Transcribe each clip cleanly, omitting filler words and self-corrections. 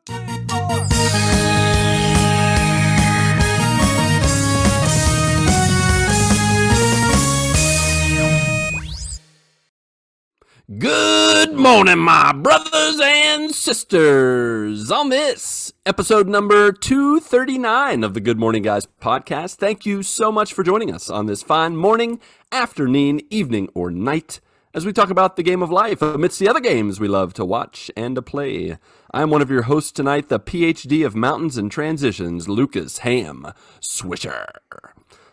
Good morning, my brothers and sisters. On this episode number 239 of the Good Morning Guys podcast, thank you so much for joining us on this fine morning, afternoon, evening, or night as we talk about the game of life amidst the other games we love to watch and to play. I'm one of your hosts tonight, the PhD of Mountains and Transitions, Lucas Ham Swisher.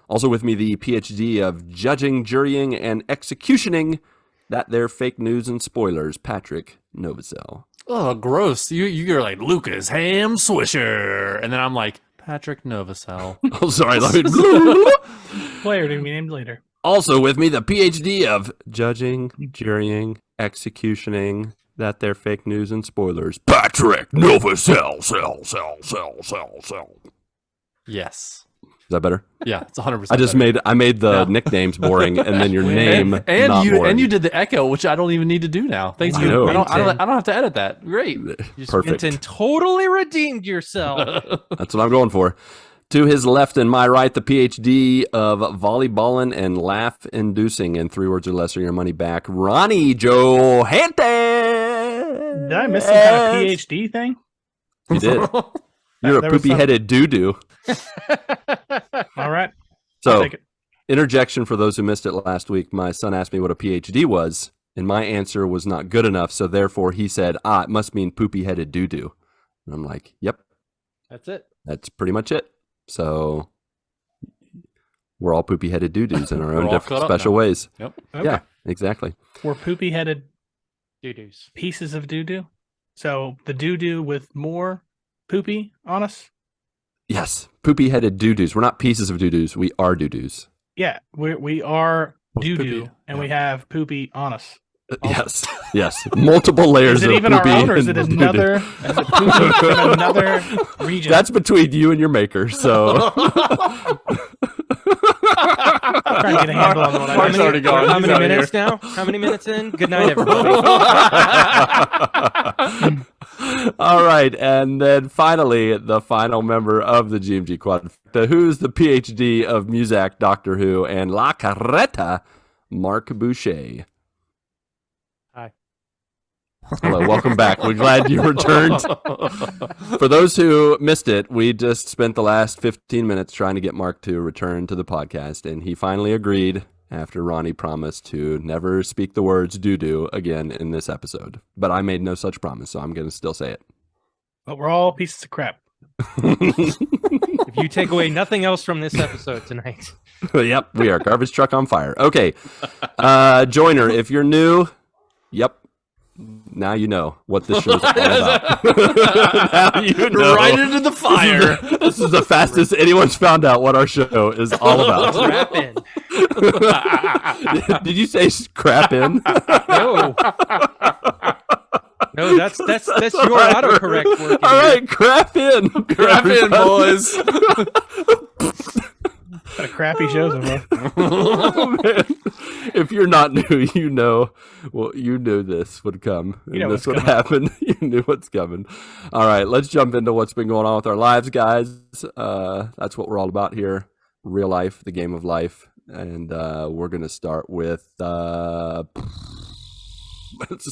Also with me, the PhD of Judging, Jurying, and Executioning, that there fake news and spoilers, Patrick Novacell. Oh, gross. You're like, Lucas Ham Swisher. And then I'm like, Patrick Novacell. Oh, sorry. Let me... Player to be named later. Also with me, the PhD of Judging, Jurying, Executioning, that there fake news and spoilers, Patrick Novacell. Sell. Yes. Is that better? Yeah, it's 100%. I made the nicknames boring, and then your name not boring. And you did the echo, which I don't even need to do now. Thanks you. I don't have to edit that. Great. You just Perfect. went and totally redeemed yourself. That's what I'm going for. To his left and my right, the PhD of volleyballing and laugh-inducing, in 3 words or less or your money back, Ronnie Johantes. Did I miss some kind of PhD thing? You did. You're a poopy-headed doo-doo. All right. So, interjection for those who missed it last week. My son asked me what a PhD was, and my answer was not good enough, so therefore he said, it must mean poopy-headed doo-doo. And I'm like, yep. That's it. That's pretty much it. So, we're all poopy-headed doo-doos in our own different special ways. Yep. Okay. Yeah, exactly. We're poopy-headed Doo-doos. pieces of doo-doo. So the doo-doo with more poopy on us? Yes, poopy-headed doo-doos. We're not pieces of doo-doos. We are doo-doos. Yeah, we are doo-doo, poopy, and we have poopy on us. Yes. Multiple layers Is of it even poopy our own, or is it and another? Is it poopy in another region? That's between you and your maker. So trying to get a handle on what Mark's already gone. How He's many out of minutes now? How many minutes in? Good night, everybody. all right, and then finally, the final member of the GMG Quadrifecta, who's the PhD of Muzak, Doctor Who, and La Carreta, Marc Boucher. Hi. Hello, welcome back. We're glad you returned. For those who missed it, we just spent the last 15 minutes trying to get Mark to return to the podcast, and he finally agreed after Ronnie promised to never speak the words doo-doo again in this episode. But I made no such promise, so I'm going to still say it. But we're all pieces of crap. If you take away nothing else from this episode tonight. Yep, we are garbage truck on fire. Okay, Joiner, if you're new, yep. Now you know what this show is all about. Now you know. Right into the fire. This is the fastest anyone's found out what our show is all about. Crap in. Did you say crap in? No. No, that's your autocorrect working. All right, crap in. Crap in, boys. What a crappy show so far. Oh, man. If you're not new, you know. Well, you knew this would come. You know this would happen. You knew what's coming. All right, let's jump into what's been going on with our lives, guys. That's what we're all about here. Real life, the game of life. And we're going to start with... let's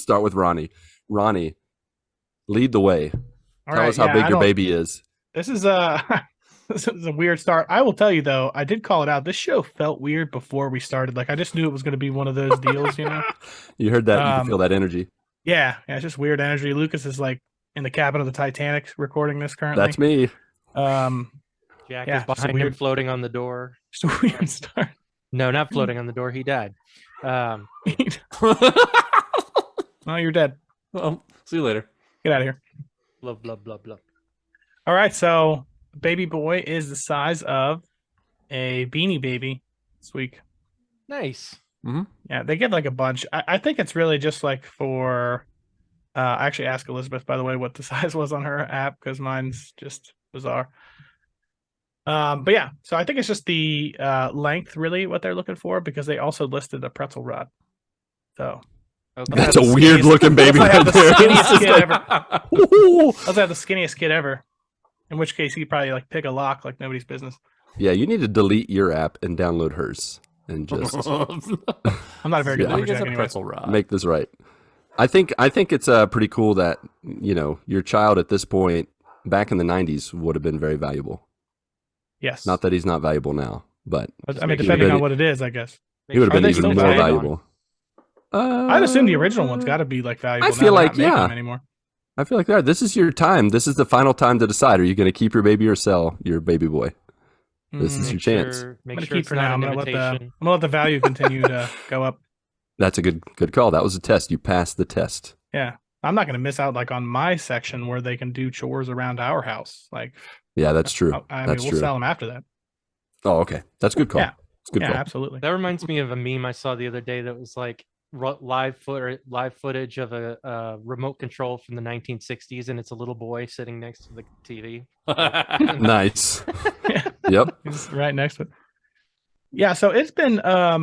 start with Ronnie. Ronnie, lead the way. Tell us how big your baby is. This is this is a weird start. I will tell you though, I did call it out. This show felt weird before we started. Like I just knew it was going to be one of those deals, you know. You heard that? You can feel that energy. Yeah, it's just weird energy. Lucas is like in the cabin of the Titanic recording this currently. That's me. Jack is behind him, floating on the door. Just a weird start. No, not floating on the door. He died. Oh, you're dead. Well, see you later. Get out of here. Love, love, love, love. All right, so baby boy is the size of a Beanie Baby this week. Nice. Mm-hmm. Yeah, they get like a bunch. I think it's really just like for. I actually asked Elizabeth, by the way, what the size was on her app because mine's just bizarre. But yeah, so I think it's just the length, really, what they're looking for because they also listed a pretzel rod. So Okay. That's a weird looking baby I right have the there. skinniest kid ever. Ooh. Also have the skinniest kid ever. In which case, he'd probably like pick a lock like nobody's business. Yeah, you need to delete your app and download hers and just I'm not a very good Yeah. He gets lumberjack a anyway. pretzel rod. make this right. I think it's pretty cool that your child at this point back in the 90s would have been very valuable. Yes. Not that he's not valuable now, but But, I mean, He depending would've on been- what it is, I guess. he would have Are been they even still more valuable? valuable. I'd assume the original one's got to be like valuable. I feel now. They're like, not making yeah. them anymore. I feel like that. This is your time. This is the final time to decide. Are you going to keep your baby or sell your baby boy? This is Mm, your chance. Make I'm gonna sure keep it's for not now. an I'm invitation. gonna let the value continue to go up. That's a good call. That was a test. You passed the test. Yeah, I'm not gonna miss out like on my section where they can do chores around our house. Like, Yeah, that's true. I mean, That's we'll true. sell them after that. Oh, okay. That's a good call. Yeah. It's a good Yeah, call. absolutely. That reminds me of a meme I saw the other day that was like live footage of a remote control from the 1960s, and it's a little boy sitting next to the TV. Nice. Yep. It's right next to it. Yeah, so it's been I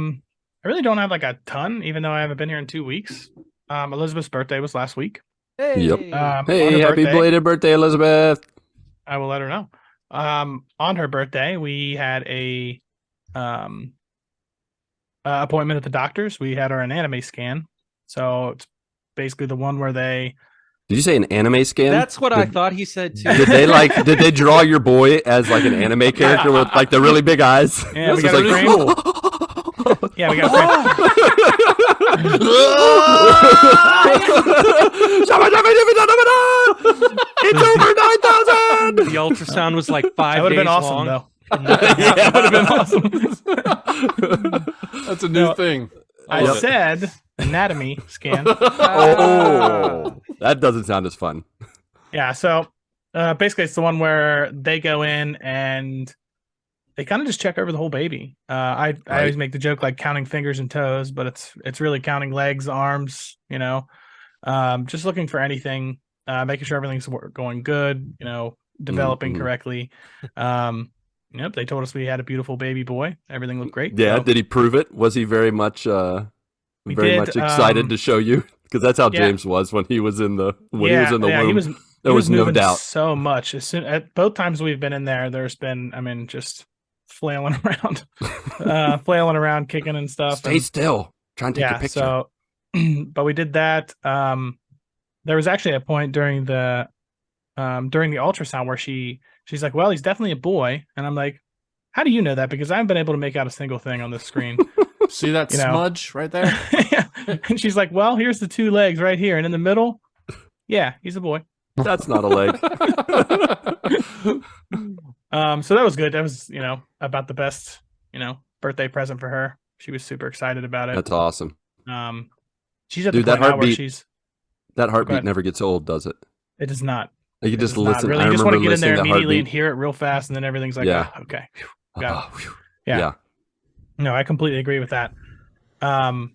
really don't have like a ton, even though I haven't been here in 2 weeks. Elizabeth's birthday was last week. Yep. On Hey, her happy birthday, belated birthday, Elizabeth. I will let her know. On her birthday, we had a appointment at the doctor's. We had her anatomy scan. So it's basically the one where they Did you say an anime scan? That's what I Did- thought he said too. Did they draw your boy as like an anime character with like the really big eyes? Yeah, we This got is a like, frame. Yeah, we got a frame. It's over 9,000. The ultrasound was like 5 That would have days been awesome long. though. Yeah, That would have been awesome. That's a new No, thing. I Yep. said anatomy scan. Oh, that doesn't sound as fun. Yeah, so basically it's the one where they go in and they kind of just check over the whole baby. I always make the joke like counting fingers and toes, but it's really counting legs, arms, just looking for anything, making sure everything's going good, developing Mhm. correctly. Yep, they told us we had a beautiful baby boy. Everything looked great. Yeah, so- did he prove it? Was he very much We much did, excited to show you? Because that's how yeah. James was when he was in the womb. He was There was no moving doubt. so much. At both times we've been in there, there's been, just flailing around, kicking and stuff. Stay and- still. Try and take a picture. So, but we did that. There was actually a point during the ultrasound where she's like, "Well, he's definitely a boy," and I'm like, "How do you know that? Because I haven't been able to make out a single thing on this screen." See that smudge right there? Yeah. And she's like, "Well, here's the two legs right here, and in the middle, yeah, he's a boy." That's not a leg. So that was good. That was, about the best, birthday present for her. She was super excited about it. That's awesome. She's at Dude, the that point now where heartbeat- she's. That Go heartbeat ahead. never gets old, does it? It does not. You can It just does not listen. really. I You just want remember to get in there listening to immediately and heartbeat. hear it real fast, and then everything's like, Yeah. "Ah, okay. Got it." Oh, phew. Yeah. Yeah. No, I completely agree with that. Lost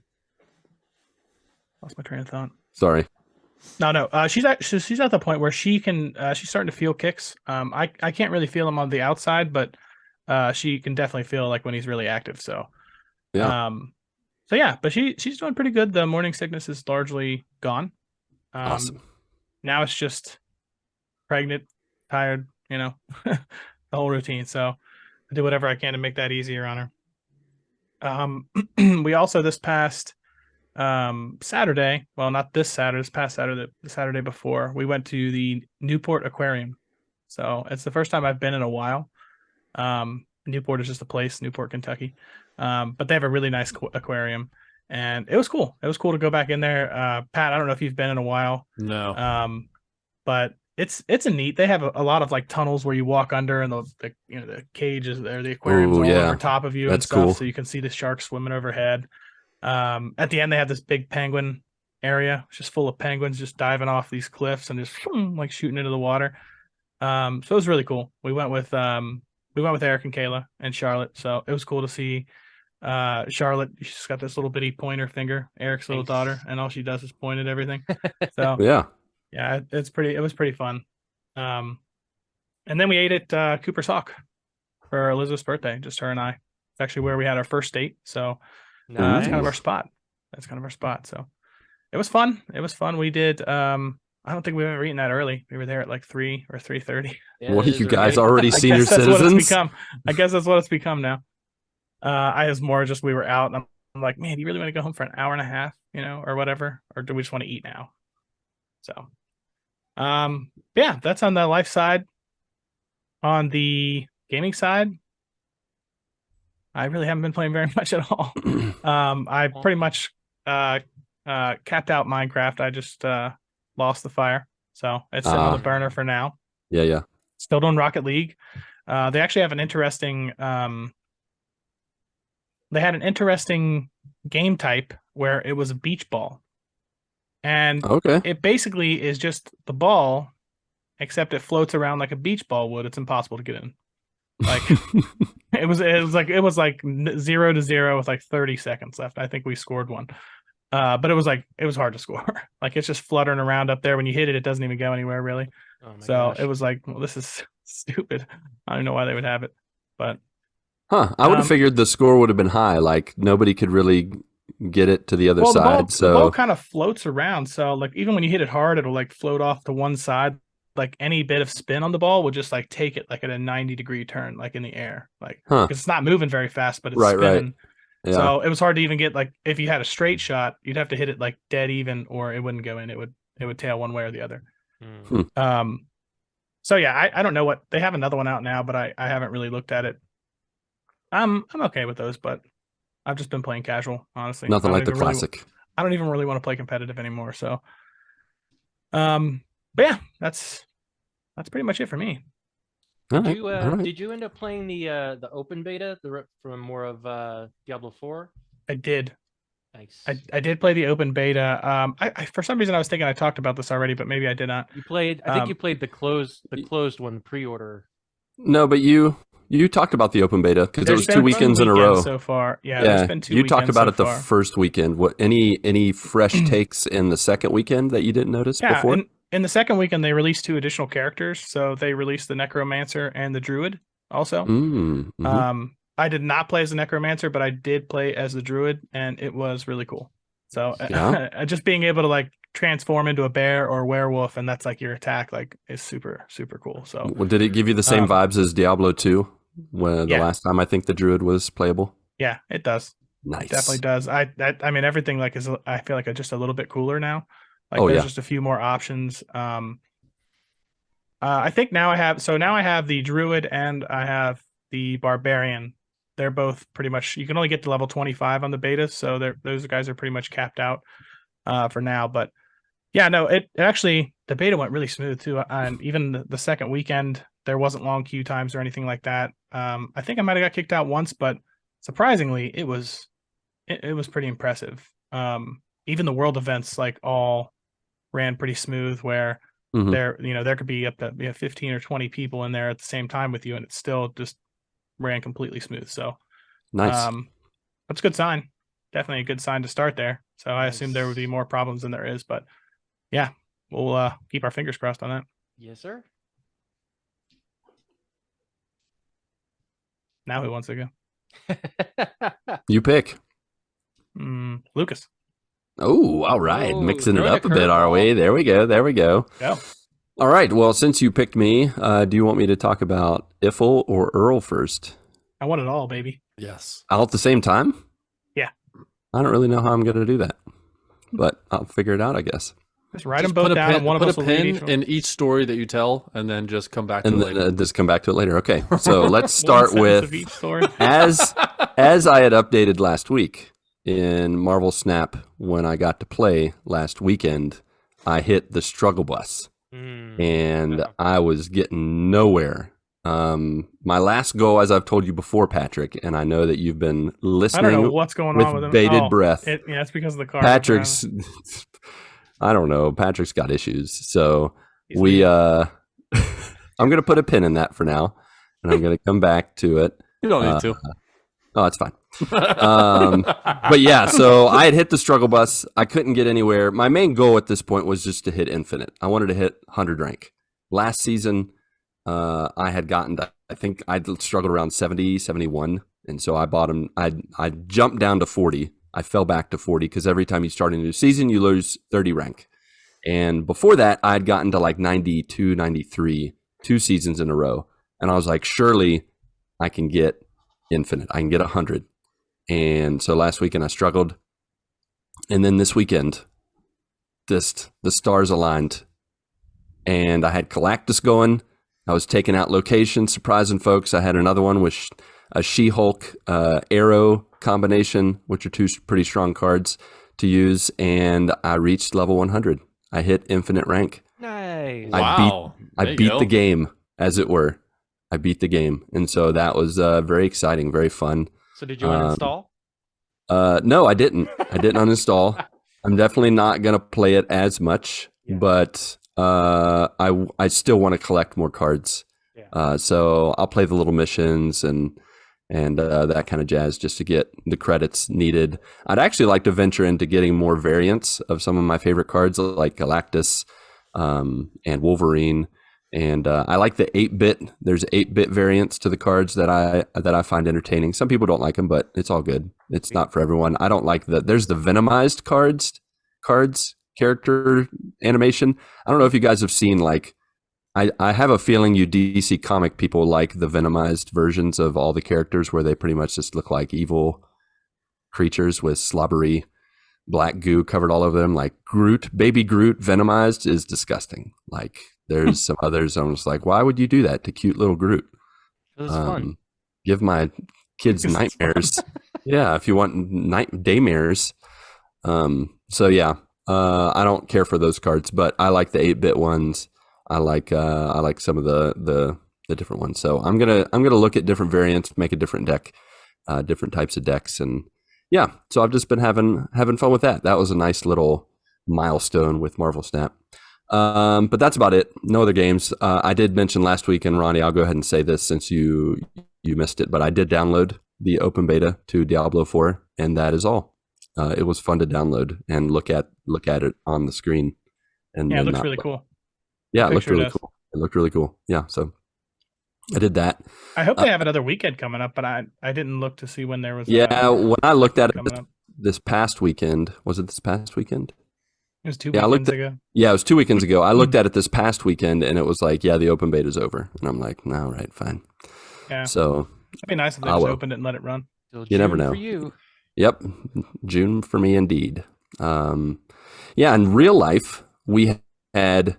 my train of thought. Sorry. No. She's at the point where she can. She's starting to feel kicks. I can't really feel him on the outside, but she can definitely feel like when he's really active. So, Yeah. So yeah, but she's doing pretty good. The morning sickness is largely gone. Awesome. Now it's just pregnant, tired. The whole routine. So I do whatever I can to make that easier on her. We also this past Saturday, well, not this Saturday, this past Saturday, the Saturday before, we went to the Newport Aquarium. So it's the first time I've been in a while. Newport is just a place, Newport, Kentucky. But they have a really nice aquarium, and it was cool. It was cool to go back in there. Pat, I don't know if you've been in a while. No. But it's a neat. They have a lot of like tunnels where you walk under, and the cages there, the aquarium's Ooh, all yeah. over top of you That's and stuff, cool. so you can see the sharks swimming overhead. At the end, they have this big penguin area, it's just full of penguins just diving off these cliffs and just like shooting into the water. So it was really cool. We went with Eric and Kayla and Charlotte, so it was cool to see. Charlotte, she's got this little bitty pointer finger, Eric's little daughter, and all she does is point at everything. So Yeah. yeah, it was pretty fun. And then we ate at Cooper's Hawk for Elizabeth's birthday, just her and I. It's actually where we had our first date, so that's kind of our spot. So It was fun. It was fun. We did. I don't think we were eating that early. We were there at like 3 or 3:30. Yeah, What that are is you guys early. already I senior guess that's what it's citizens? become. I guess that's what it's become now. I was more just we were out, and I'm like, man, do you really want to go home for an hour and a half, or whatever, or do we just want to eat now? So, yeah, that's on the life side. On the gaming side, I really haven't been playing very much at all. I pretty much capped out Minecraft. I just lost the fire, so it's sitting on the burner for now. Yeah. Still doing Rocket League. They actually have an interesting. They had an interesting game type where it was a beach ball, and Okay. it basically is just the ball, except it floats around like a beach ball would. It's impossible to get in. Like it was like 0-0 with like 30 seconds left. I think we scored one. But it was hard to score. Like it's just fluttering around up there. When you hit it, it doesn't even go anywhere really. Oh my So gosh. it was like, well, this is stupid. I don't know why they would have it, but Huh. I would have figured the score would have been high. Like nobody could really get it to the other side. the ball kind of floats around. So like even when you hit it hard, it'll like float off to one side. Like any bit of spin on the ball will just like take it like at a 90-degree turn, like in the air, like because it's not moving very fast, but it's Right. spinning. Yeah. So it was hard to even get like if you had a straight shot, you'd have to hit it like dead even, or it wouldn't go in. It would tail one way or the other. So yeah, I don't know what they have another one out now, but I haven't really looked at it. I'm okay with those, but I've just been playing casual, honestly. Nothing like the even really- classic. I don't even really want to play competitive anymore. So, but yeah, that's pretty much it for me. All Did right. you All right. did you end up playing the open beta from more of Diablo 4? I did. Nice. I did play the open beta. I for some reason I was thinking I talked about this already, but maybe I did not. You played. I think you played the closed one, the pre-order. No, but you talked about the open beta because there was There's 2 been weekends in a row. so far. Yeah, there's been 2 you talked weekends about so it the far. first weekend. What any fresh takes in the second weekend that you didn't notice Yeah, before? in the second weekend they released 2 additional characters. So they released the Necromancer and the Druid also. Mm-hmm. I did not play as the Necromancer, but I did play as the Druid, and it was really cool. So just being able to like transform into a bear or a werewolf, and that's like your attack, like is super super cool. So Well, did it give you the same vibes as Diablo 2 when the last time I think the Druid was playable? Yeah, it does. Nice. It definitely does. I mean everything like is I feel like just a little bit cooler now. Like Oh, there's yeah. just a few more options. I think now I have the Druid and I have the Barbarian. They're both pretty much, you can only get to level 25 on the beta, so those guys are pretty much capped out for now. But yeah, no, it actually, the beta went really smooth too. And even the second weekend, there wasn't long queue times or anything like that. I think I might have got kicked out once, but surprisingly, it was pretty impressive. Even the world events like all ran pretty smooth where Mhm. there could be up to 15 or 20 people in there at the same time with you, and it still just ran completely smooth. So Nice. that's a good sign. Definitely a good sign to start there. So I assume there would be more problems than there is, but yeah, we'll keep our fingers crossed on that. Yes, sir. Now who wants to go? You pick. Lucas. Oh, all right. Oh, Mixing it throwing a up a bit, are we? curveball. There we go. There we go. Go. All right. Well, since you picked me, do you want me to talk about Iffle or Earl first? I want it all, baby. Yes. All at the same time? Yeah. I don't really know how I'm going to do that, but I'll figure it out, I guess. Just write Just them both down, pin, and one of put us a will read pin each one. in each story that you tell, and then just come back to And it then later. just come back to it later. Okay. So let's One start sentence with of each story. as I had updated last week in Marvel Snap when I got to play last weekend, I hit the struggle bus and I was getting nowhere. My last goal, as I've told you before, Patrick, and I know that you've been I listening don't know what's going with on with him. bated breath. It's because of the car. Patrick's, I don't know. Patrick's got issues. So He's we, weird. I'm going to put a pin in that for now, and I'm going to come back to it. You don't need to. Oh, it's fine. But yeah, so I had hit the struggle bus. I couldn't get anywhere. My main goal at this point was just to hit infinite. I wanted to hit 100 rank. Last season, I had gotten to, I think I'd struggled around 70, 71. And so I jumped down to 40 I fell back to 40 because every time you start a new season, you lose 30 rank. And before that, I'd gotten to like 92, 93, 2 seasons in a row. And I was like, surely I can get infinite. I can get 100. And so last weekend I struggled. And then this weekend, the stars aligned. And I had Galactus going. I was taking out locations, surprising folks. I had another one with a She-Hulk Arrow combination, which are 2 pretty strong cards to use. And I reached level 100. I hit infinite rank. Nice. Wow. I beat the game, as it were. I beat the game. And so that was very exciting, very fun. So did you uninstall? No, I didn't. I didn't uninstall. I'm definitely not going to play it as much, but I still want to collect more cards. Yeah. So I'll play the little missions and that kind of jazz just to get the credits needed. I'd actually like to venture into getting more variants of some of my favorite cards, like Galactus and Wolverine. And I like the 8-bit. There's 8-bit variants to the cards that I find entertaining. Some people don't like them, but it's all good. It's not for everyone. I don't like there's the Venomized cards character animation. I don't know if you guys have seen, like, I have a feeling you DC comic people like the Venomized versions of all the characters where they pretty much just look like evil creatures with slobbery black goo covered all over them. Like Groot, baby Groot Venomized is disgusting. Like, there's some others I'm just like, why would you do that to cute little Groot? It was fun. Give my kids nightmares. Yeah, if you want daymares. So yeah, I don't care for those cards, but I like the 8-bit ones. I like some of the different ones. So I'm gonna look at different variants, make a different deck, different types of decks, and yeah. So I've just been having fun with that. That was a nice little milestone with Marvel Snap. But that's about it. No other games. I did mention last week, and Ronnie, I'll go ahead and say this since you missed it, but I did download the open beta to Diablo 4, and that is all. It was fun to download and look at it on the screen. And yeah, it looks really cool. Yeah, it looked really cool. It looked really cool. Yeah, so I did that. I hope they have another weekend coming up, but I didn't look to see when there was. When I looked at it this past weekend, was it this past weekend? It was 2 weekends ago. Yeah, it was 2 weekends ago. I looked at it this past weekend, and it was like, yeah, the open beta's over. And I'm like, no, right, fine. Yeah. So it'd be nice if they just opened it and let it run. You never know. For you. Yep, June for me indeed. Yeah, in real life, we had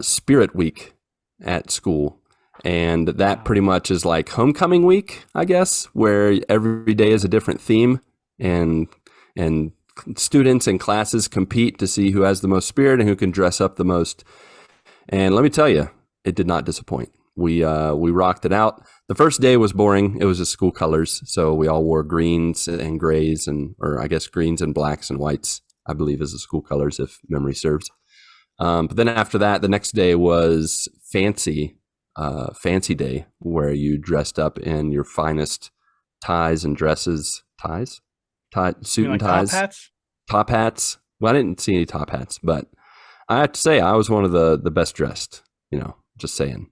Spirit Week at school, and that pretty much is like homecoming week, I guess, where every day is a different theme, and students and classes compete to see who has the most spirit and who can dress up the most. And let me tell you, it did not disappoint. We rocked it out. The first day was boring. It was just school colors, so we all wore greens and grays, or I guess greens and blacks and whites, I believe, is the school colors, if memory serves. But then after that, the next day was fancy day, where you dressed up in your finest ties and dresses. Suit and ties. Top hats. Well, I didn't see any top hats, but I have to say I was one of the best dressed. Just saying,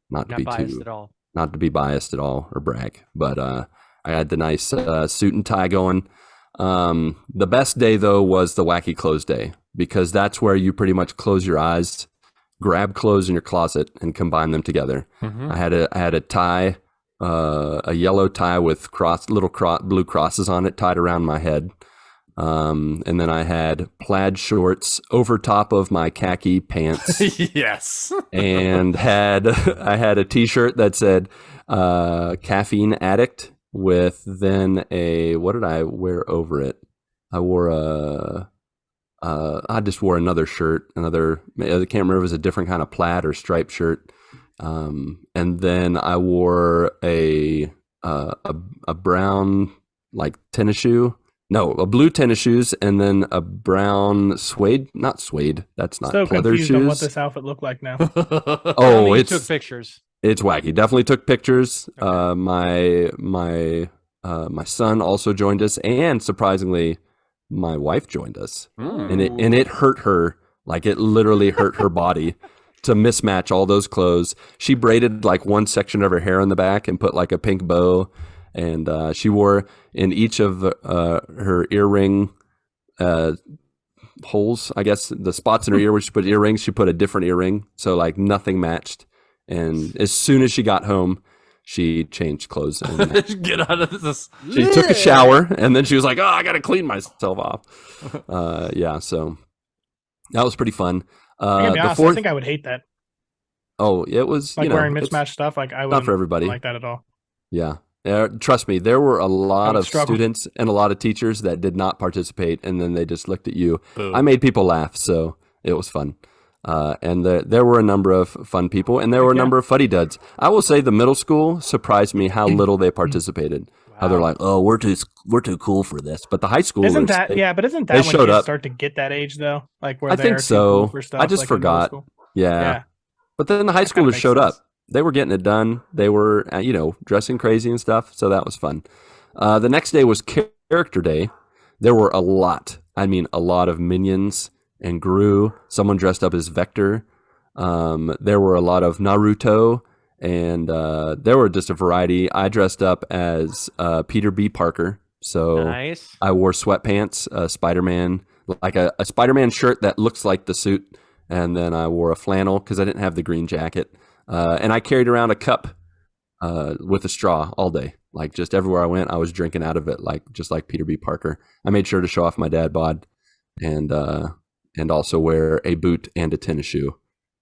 not to be biased at all. Not to be biased at all or brag, but I had the nice suit and tie going. The best day though was the wacky clothes day, because that's where you pretty much close your eyes, grab clothes in your closet, and combine them together. Mm-hmm. I had a tie, a yellow tie with little blue crosses on it tied around my head. And then I had plaid shorts over top of my khaki pants. Yes. And I had a t-shirt that said caffeine addict, with then what did I wear over it? I just wore another shirt, I can't remember if it was a different kind of plaid or striped shirt. And then I wore a brown like tennis shoe. No, a blue tennis shoes, and then a brown not suede. That's not so pleather confused shoes. on what this outfit looked like now. Oh, you took pictures. It's wacky. Definitely took pictures. Okay. My son also joined us, and surprisingly, my wife joined us. And it hurt her, like it literally hurt her body to mismatch all those clothes. She braided like one section of her hair in the back and put like a pink bow. And she wore in each of her earring holes, I guess, the spots in her ear where she put earrings, she put a different earring. So like nothing matched. And as soon as she got home, she changed clothes. And Get out of this. she took a shower, and then she was like, "Oh, I got to clean myself off." Yeah, so that was pretty fun. I gotta be honest, I think I would hate that. Oh, it was Like you know, wearing it's mismatched stuff. Like I would not for everybody. like that at all. Yeah. Trust me, there were a lot would of struggle. students and a lot of teachers that did not participate, and then they just looked at you. Boo. I made people laugh, so it was fun. And there were a number of fun people, and there were a number of fuddy duds. I will say the middle school surprised me how little they participated. How they're like, "Oh, we're too cool for this," but the high schoolers, Isn't that but isn't that they when showed kids up. start to get that age though? Like where I they're think too so. cool for stuff, I just like in middle forgot. school? Yeah. But then the high That kinda schoolers makes showed sense. up. They were getting it done. They were, dressing crazy and stuff. So that was fun. The next day was Character Day. There were a lot of Minions and Gru. Someone dressed up as Vector. There were a lot of Naruto. And there were just a variety. I dressed up as Peter B. Parker. So Nice. I wore sweatpants, Spider-Man, like a Spider-Man shirt that looks like the suit. And then I wore a flannel because I didn't have the green jacket. And I carried around a cup with a straw all day. Like just everywhere I went, I was drinking out of it, just like Peter B. Parker. I made sure to show off my dad bod and also wear a boot and a tennis shoe.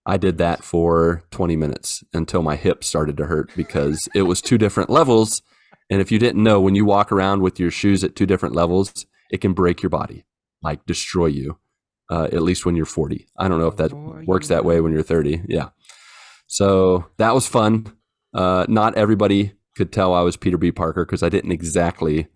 I did that for 20 minutes until my hip started to hurt because it was two different levels. And if you didn't know, when you walk around with your shoes at two different levels, it can break your body, like destroy you. At least when you're 40. I don't know if that works that way when you're 30. Yeah. So that was fun. Not everybody could tell I was Peter B. Parker because I didn't exactly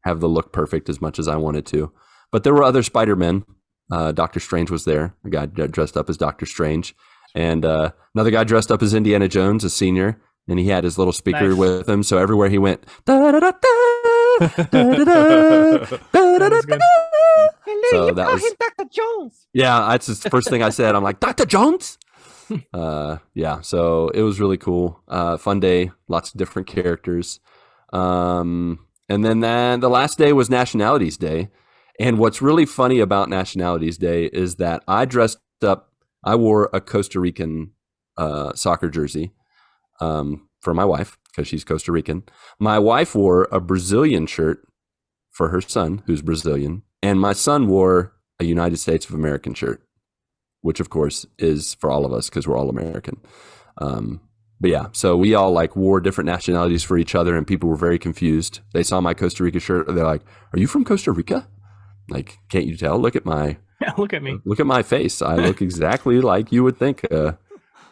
have the look perfect as much as I wanted to. But there were other Spider-Men. Doctor Strange was there. A guy dressed up as Doctor Strange. And another guy dressed up as Indiana Jones, a senior. And he had his little speaker Nice. with him. So everywhere he went, da-da-da-da, da-da-da, That was good. so that was Dr. Jones. yeah, that's the first thing I said. I'm like, Dr. Jones? Yeah, so it was really cool. Fun day, lots of different characters. And then the last day was Nationalities Day. And what's really funny about Nationalities Day is that I dressed up, I wore a Costa Rican soccer jersey for my wife because she's Costa Rican. My wife wore a Brazilian shirt for her son, who's Brazilian. And my son wore a United States of American shirt, which of course is for all of us because we're all American. But yeah, so we all like wore different nationalities for each other, and people were very confused. They saw my Costa Rica shirt. They're like, "Are you from Costa Rica?" Like, can't you tell? Look at my Look at me. face. I look exactly like you would think Central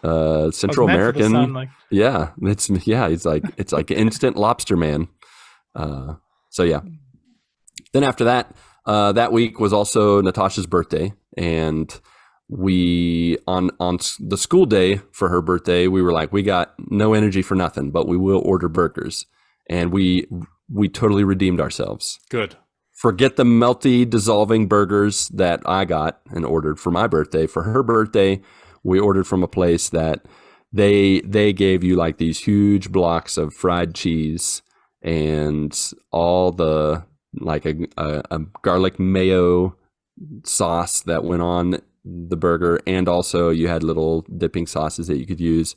I was meant for the American. sun, like, Yeah, it's like instant lobster man. So yeah. Then after that, that week was also Natasha's birthday, and we on the school day for her birthday, we were like, we got no energy for nothing, but we will order burgers, and we totally redeemed ourselves. Good. Forget the melty, dissolving burgers that I got and ordered for my birthday. For her birthday, we ordered from a place that they gave you like these huge blocks of fried cheese and all the like a garlic mayo sauce that went on the burger, and also you had little dipping sauces that you could use.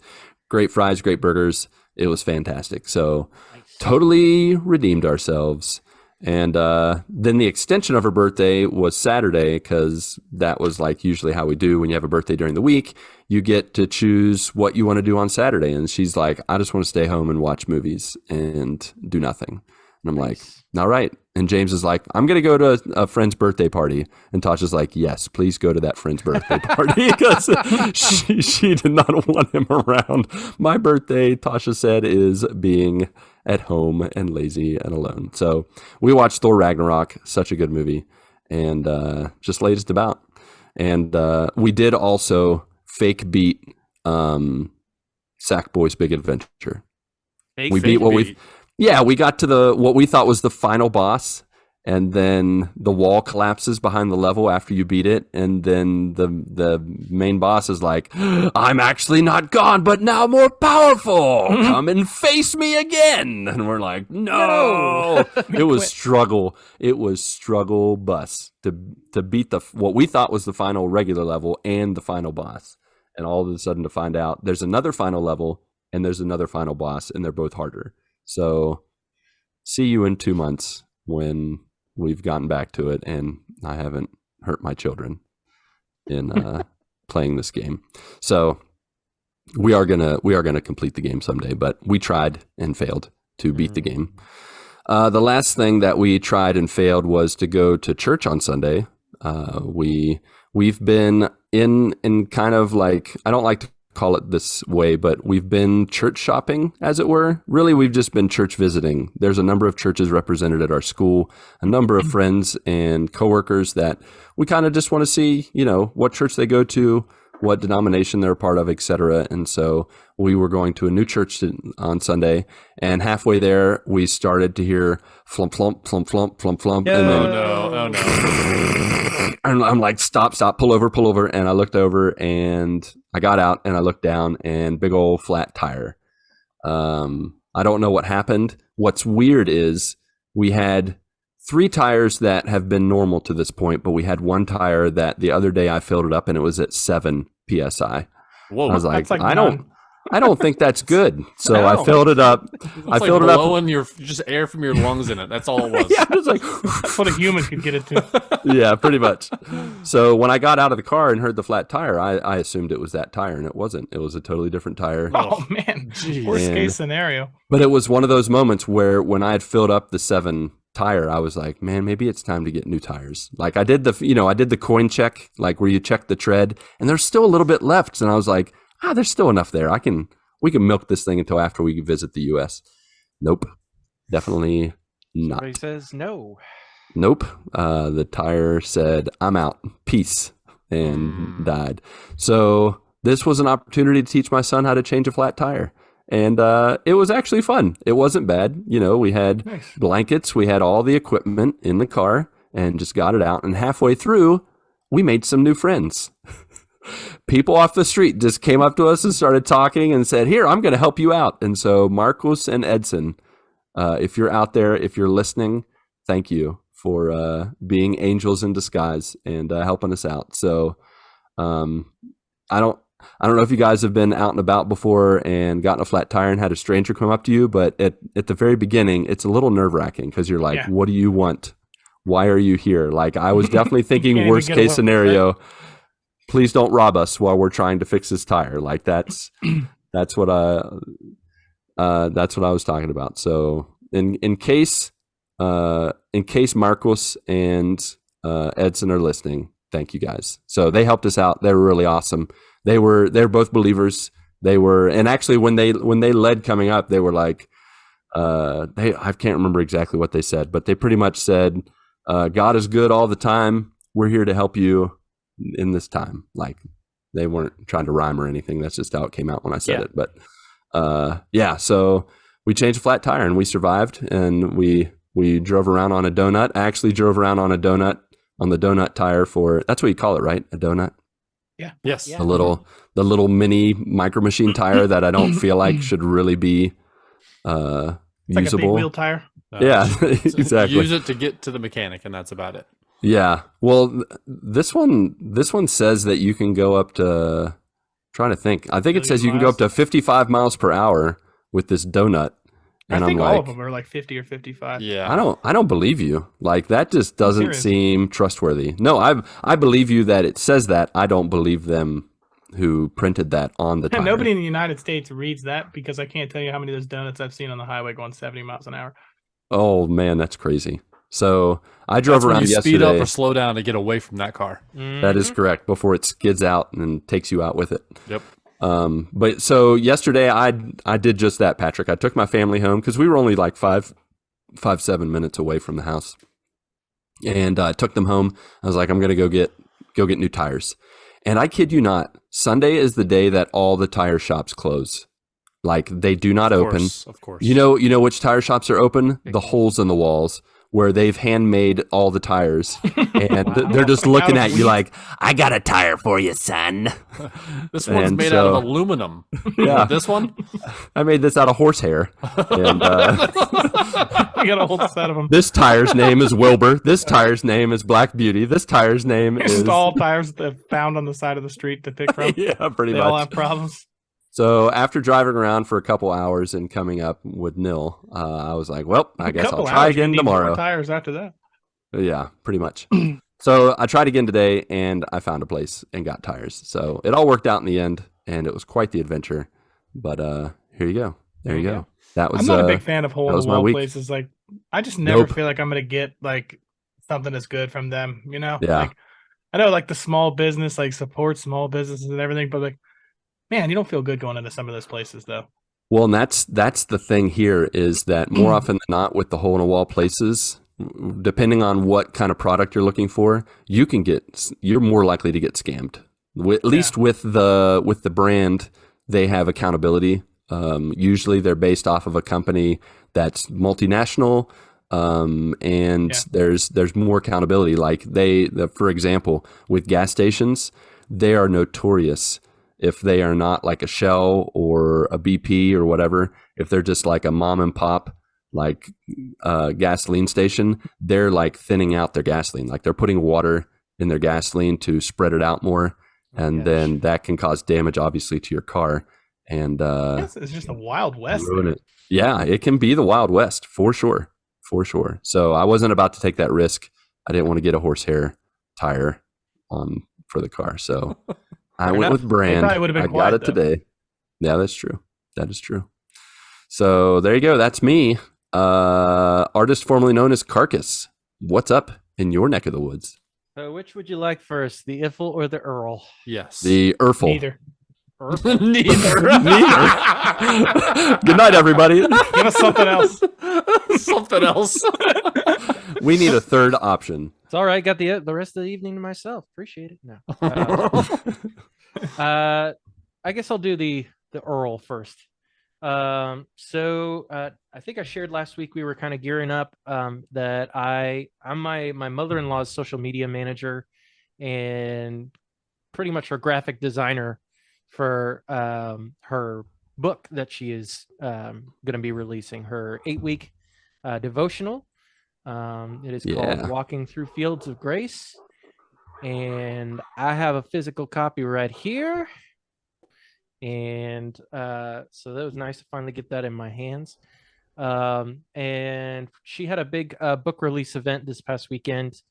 Great fries, great burgers. It was fantastic. So totally redeemed ourselves. And then the extension of her birthday was Saturday, because that was like usually how we do when you have a birthday during the week. You get to choose what you want to do on Saturday. And she's like, I just want to stay home and watch movies and do nothing. And I'm like, all right. And James is like, I'm going to go to a friend's birthday party. And Tasha's like, yes, please go to that friend's birthday party, because she did not want him around. My birthday, Tasha said, is being at home and lazy and alone. So we watched Thor Ragnarok, such a good movie, and just laid us about. And we did also fake beat Sackboy's Big Adventure. We beat what we got to what we thought was the final boss, and then the wall collapses behind the level after you beat it, and then the main boss is like, I'm actually not gone, but now more powerful. Come and face me again. And we're like, no. It was struggle. It was struggle bus to beat what we thought was the final regular level and the final boss. And all of a sudden to find out there's another final level and there's another final boss, and they're both harder. So see you in 2 months when we've gotten back to it and I haven't hurt my children in playing this game. So we are gonna complete the game someday, but we tried and failed to beat the game. The last thing that we tried and failed was to go to church on Sunday. We've been in kind of like, I don't like to call it this way, but we've been church shopping, as it were. Really, we've just been church visiting. There's a number of churches represented at our school, a number of friends and coworkers that we kind of just want to see, what church they go to, what denomination they're a part of, etc. And so we were going to a new church on Sunday, and halfway there, we started to hear flump, flump, flump, flump, flump, flump. Yeah. And then, Oh no. and I'm like, stop, pull over. And I looked over and I got out and I looked down and big old flat tire. I don't know what happened. What's weird is we had 3 tires that have been normal to this point, but we had 1 tire that the other day I filled it up and it was at 7 PSI. Whoa. I was like, That's like I don't think that's good. So No. I filled it up. I filled it up. Blowing just air from your lungs in it. That's all it was. Yeah, I was like, That's what a human could get it to. yeah, pretty much. So when I got out of the car and heard the flat tire, I assumed it was that tire, and it wasn't. It was a totally different tire. Oh man, Jeez. worst Man. case scenario. But it was one of those moments where when I had filled up the 7 tire, I was like, man, maybe it's time to get new tires. Like I did the coin check, like where you check the tread, and there's still a little bit left. And I was like, there's still enough there. We can milk this thing until after we visit the US. Nope. Definitely not. Somebody says no. Nope. The tire said, I'm out. Peace. And died. So this was an opportunity to teach my son how to change a flat tire. And it was actually fun. It wasn't bad. We had Nice. blankets. We had all the equipment in the car and just got it out. And halfway through, we made some new friends. People off the street just came up to us and started talking and said, here, I'm going to help you out. And so Marcos and Edson, if you're out there, if you're listening, thank you for being angels in disguise and helping us out. So I don't know if you guys have been out and about before and gotten a flat tire and had a stranger come up to you, but at the very beginning, it's a little nerve-wracking because you're like, What do you want? Why are you here? Like, I was definitely thinking Can't worst even get case away scenario. Please don't rob us while we're trying to fix this tire. Like that's what I was talking about. So in case Marcos and Edson are listening, thank you guys. So they helped us out. They were really awesome. They're both believers. And actually when they led coming up, they were like, I can't remember exactly what they said, but they pretty much said, God is good all the time. We're here to help you in this time. Like they weren't trying to rhyme or anything. That's just how it came out when I said it. But so we changed a flat tire and we survived, and we drove around on a donut. I actually drove around on a donut, on the donut tire that's what you call it, right? A donut? Yeah. Yes. Yeah. The little mini micro machine tire that I don't feel like should really be It's like a big usable. wheel tire. Yeah, exactly. Use it to get to the mechanic, and that's about it. Yeah. Well, this one says that you can go up to, trying to think. I think it says you can go up to 55 miles per hour with this donut. And I think I'm all like, of them are like 50 or 55. Yeah. I don't believe you. Like that just doesn't serious. seem trustworthy. No, I believe you that it says that. I don't believe them who printed that on the tire. And nobody in the United States reads that, because I can't tell you how many of those donuts I've seen on the highway going 70 miles an hour. Oh man, that's crazy. So I drove That's when around you yesterday. speed up or slow down to get away from that car. That is correct, before it skids out and takes you out with it. Yep. But so yesterday I did just that, Patrick. I took my family home because we were only like 7 minutes away from the house, and I took them home. I was like, I'm gonna go get new tires, and I kid you not, Sunday is the day that all the tire shops close. Like they do not open. Of course. You know which tire shops are open? The holes in the walls. where they've handmade all the tires, and Wow. they're just looking Out of at you wheat? like, "I got a tire for you, son." This one's And made out so- of aluminum. Yeah. This one? I made this out of horsehair, and We got a whole set of them. this tire's name is Wilbur. This tire's name is Black Beauty. This tire's name is Just all tires that found on the side of the street to pick from. yeah, pretty They much. all have problems. So after driving around for a couple hours and coming up with nil, I was like, well, I guess I'll Couple try hours, you again need more tomorrow. Tires after that. Yeah, pretty much. So I tried again today, and I found a place and got tires. So it all worked out in the end, and it was quite the adventure. But here you go. There you go. That was. I'm not a big fan of hole in was the my wall week. places. Like, I just never Nope. feel like I'm gonna get like something that's good from them. You know? Yeah. Like, I know like the small business like supports small businesses and everything, but like, man, you don't feel good going into some of those places though. Well, and that's the thing here is that more often than not with the hole in a wall places, depending on what kind of product you're looking for, you're more likely to get scammed. At least with the brand, they have accountability. Usually they're based off of a company that's multinational, and there's more accountability. Like for example, with gas stations, they are notorious if they are not like a Shell or a BP or whatever. If they're just like a mom and pop like gasoline station, they're like thinning out their gasoline. Like they're putting water in their gasoline to spread it out more, and then that can cause damage, obviously, to your car. And It's just a wild west. ruin it. Yeah, it can be the Wild West for sure. So I wasn't about to take that risk. I didn't want to get a horsehair tire for the car. So I went enough. with brand. probably would've been I got quiet, it though. today. Yeah, that's true. That is true. So there you go. That's me. Artist formerly known as Carcass. What's up in your neck of the woods? So which would you like first, the Iffle or the Earl? Yes. The Urfel. Neither. Neither. Good night, everybody. Give us something else. Something else. We need a third option. It's all right. Got the rest of the evening to myself. Appreciate it. No. I guess I'll do the Earl first. So I think I shared last week we were kind of gearing up that I'm my mother-in-law's social media manager and pretty much her graphic designer for her book that she is going to be releasing, her 8-week devotional. It is called Walking Through Fields of Grace, and I have a physical copy right here. And so that was nice to finally get that in my hands. And she had a big book release event this past weekend,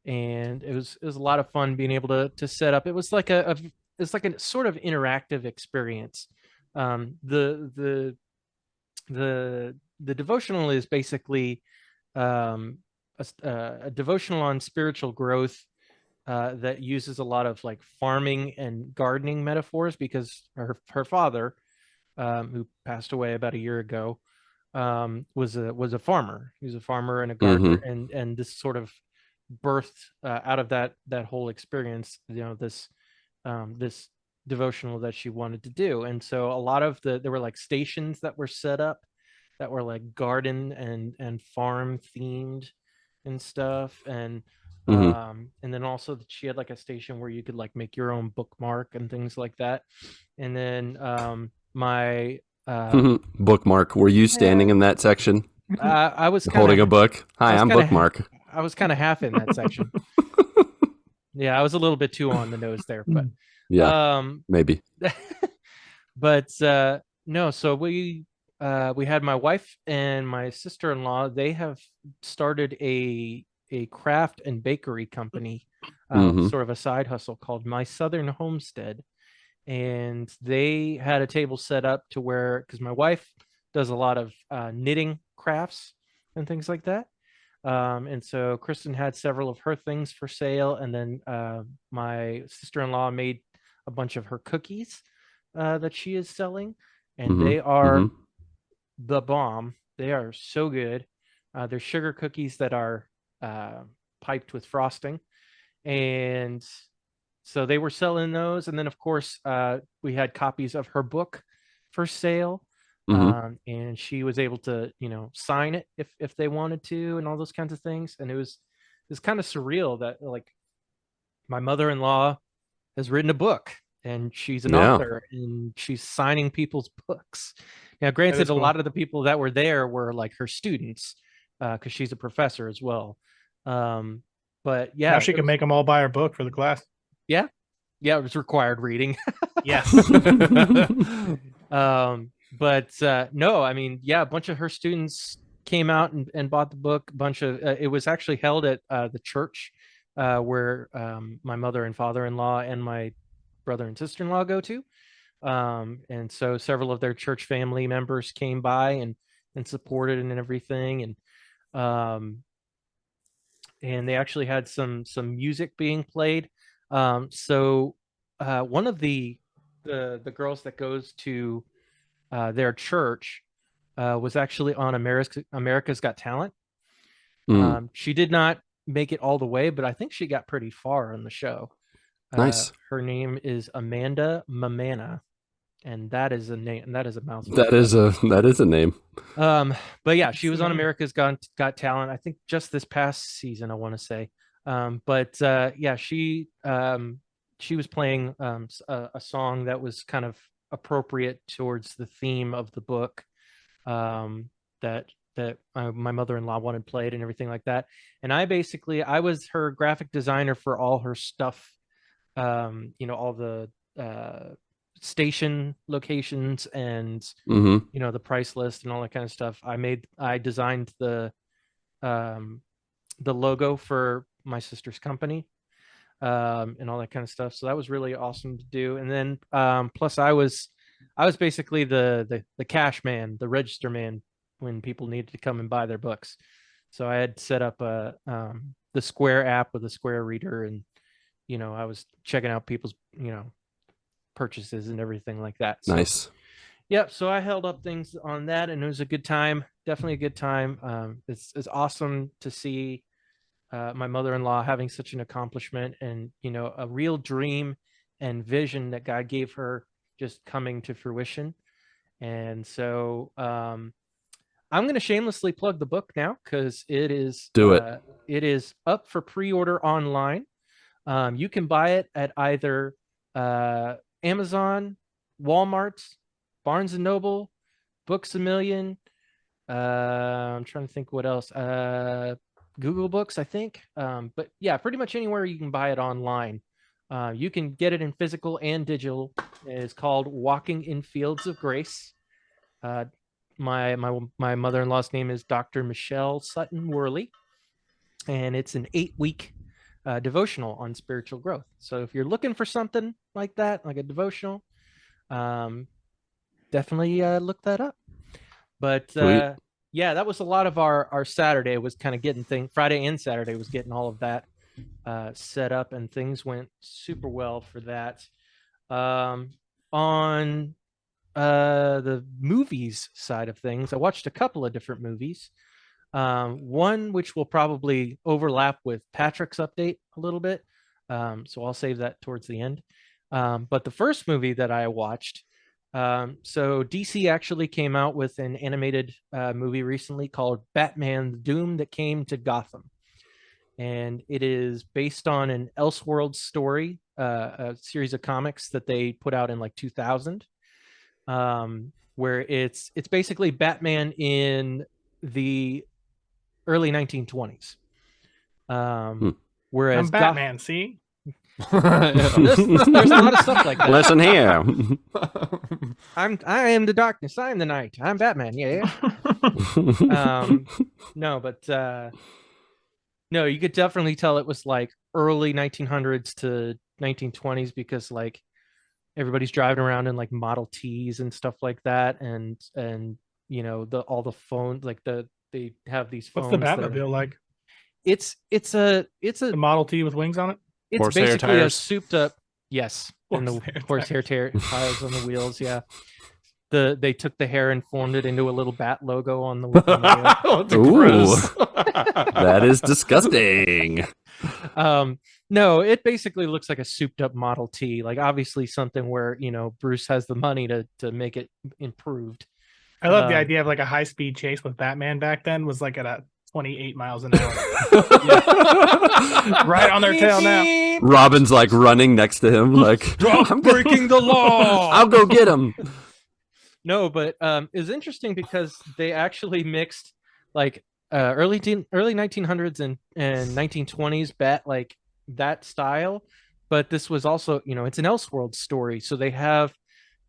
and it was a lot of fun being able to set up. It was like it's like a sort of interactive experience. The devotional is basically a devotional on spiritual growth that uses a lot of like farming and gardening metaphors, because her father, who passed away about a year ago, was a farmer. He was a farmer and a gardener, and this sort of birthed out of that whole experience, this devotional that she wanted to do. And so a lot of there were like stations that were set up that were like garden and farm themed and stuff, and then also she had like a station where you could like make your own bookmark and things like that. And then my bookmark. Were you standing in that section? I was holding a book. Hi, I'm Bookmark. I was kind of half in that section. Yeah, I was a little bit too on the nose there, but maybe. But no, so we had my wife and my sister-in-law. They have started a craft and bakery company, sort of a side hustle called My Southern Homestead. And they had a table set up to where, because my wife does a lot of knitting crafts and things like that. And so Kristen had several of her things for sale. And then my sister-in-law made a bunch of her cookies that she is selling. And they are the bomb. They are so good. They're sugar cookies that are piped with frosting. And so they were selling those. And then, of course, we had copies of her book for sale. And she was able to, sign it if they wanted to, and all those kinds of things. And it was kind of surreal that like my mother-in-law has written a book and she's an author and she's signing people's books. Now, granted, a lot of the people that were there were like her students, because she's a professor as well. But yeah, now she can make them all buy her book for the class. Yeah, it was required reading. Yes. But no, I mean, yeah, a bunch of her students came out and bought the book. A bunch of it was actually held at the church where my mother and father-in-law and my brother and sister-in-law go to. And so several of their church family members came by and supported and everything. And they actually had some music being played. So one of the girls that goes to their church was actually on America's Got Talent. She did not make it all the way, but I think she got pretty far on the show. Nice. Her name is Amanda Mamana, and that is a name. That is a mouthful. That is a name. But yeah, she was on America's Got Talent. I think just this past season, I want to say. But yeah, she was playing a song that was kind of appropriate towards the theme of the book, that my mother-in-law wanted played and everything like that. And I was her graphic designer for all her stuff, all the station locations and the price list and all that kind of stuff. I designed the logo for my sister's company, and all that kind of stuff. So that was really awesome to do. And then plus I was basically the cash man, the register man when people needed to come and buy their books. So I had set up the Square app with a Square reader, and I was checking out people's purchases and everything like that. So, nice. Yep. So I held up things on that, and it was a good time. Definitely a good time. It's awesome to see my mother-in-law having such an accomplishment, and a real dream and vision that God gave her just coming to fruition. And so I'm going to shamelessly plug the book now, because it is it is up for pre-order online. You can buy it at either Amazon, Walmart, Barnes and Noble, Books A Million. I'm trying to think what else. Google Books, I think. But yeah, pretty much anywhere you can buy it online. You can get it in physical and digital. It's called Walking in Fields of Grace. My mother-in-law's name is Dr. Michelle Sutton Worley, and it's an 8-week devotional on spiritual growth. So if you're looking for something like that, like a devotional, definitely look that up. But yeah, that was a lot of our Saturday was kind of getting Friday and Saturday was getting all of that set up, and things went super well for that. On the movies side of things, I watched a couple of different movies. One which will probably overlap with Patrick's update a little bit, so I'll save that towards the end. But the first movie that I watched, so DC actually came out with an animated movie recently called Batman: The Doom That Came to Gotham. And it is based on an Elseworlds story, a series of comics that they put out in like 2000, where it's basically Batman in the early 1920s. Whereas I'm Batman, see? there's a lot of stuff like that. Listen here. I am the darkness. I am the night. I'm Batman. Yeah. No, but no, you could definitely tell it was like early 1900s to 1920s, because like everybody's driving around in like Model Ts and stuff like that, and all the phones, like they have these phones. What's the Batmobile like? It's a Model T with wings on it. It's horsehair basically tires. a souped up, yes, and the horsehair tires on the wheels. Yeah, they took the hair and formed it into a little bat logo on the wheel. Ooh, that is disgusting. No, it basically looks like a souped up Model T. Like obviously something where Bruce has the money to make it improved. I love the Um, idea of like a high speed chase with Batman back then was like at a 28 miles an hour. Right on their tail now. Robin's like running next to him, like Stop I'm breaking the law. I'll go get him. No, but it's interesting because they actually mixed like early 1900s and 1920s bat like that style, but this was also, you know, it's an Elseworld story, so they have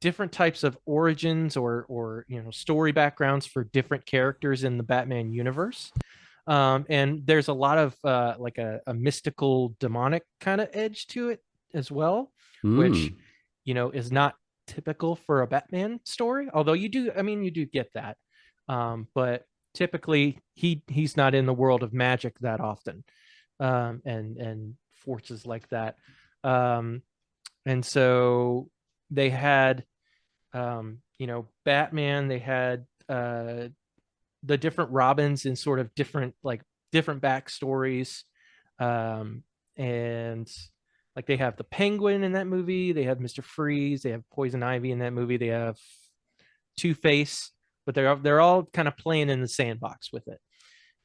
different types of origins or you know, story backgrounds for different characters in the Batman universe. And there's a lot of like a mystical demonic kind of edge to it as well, which, you know, is not typical for a Batman story, although you do, I mean, you do get that, but typically he's not in the world of magic that often, and forces like that, and so they had, you know, Batman, they had the different Robins in sort of different backstories, and like they have the Penguin in that movie, they have Mr. Freeze, they have Poison Ivy in that movie, they have Two-Face, but they're all kind of playing in the sandbox with it,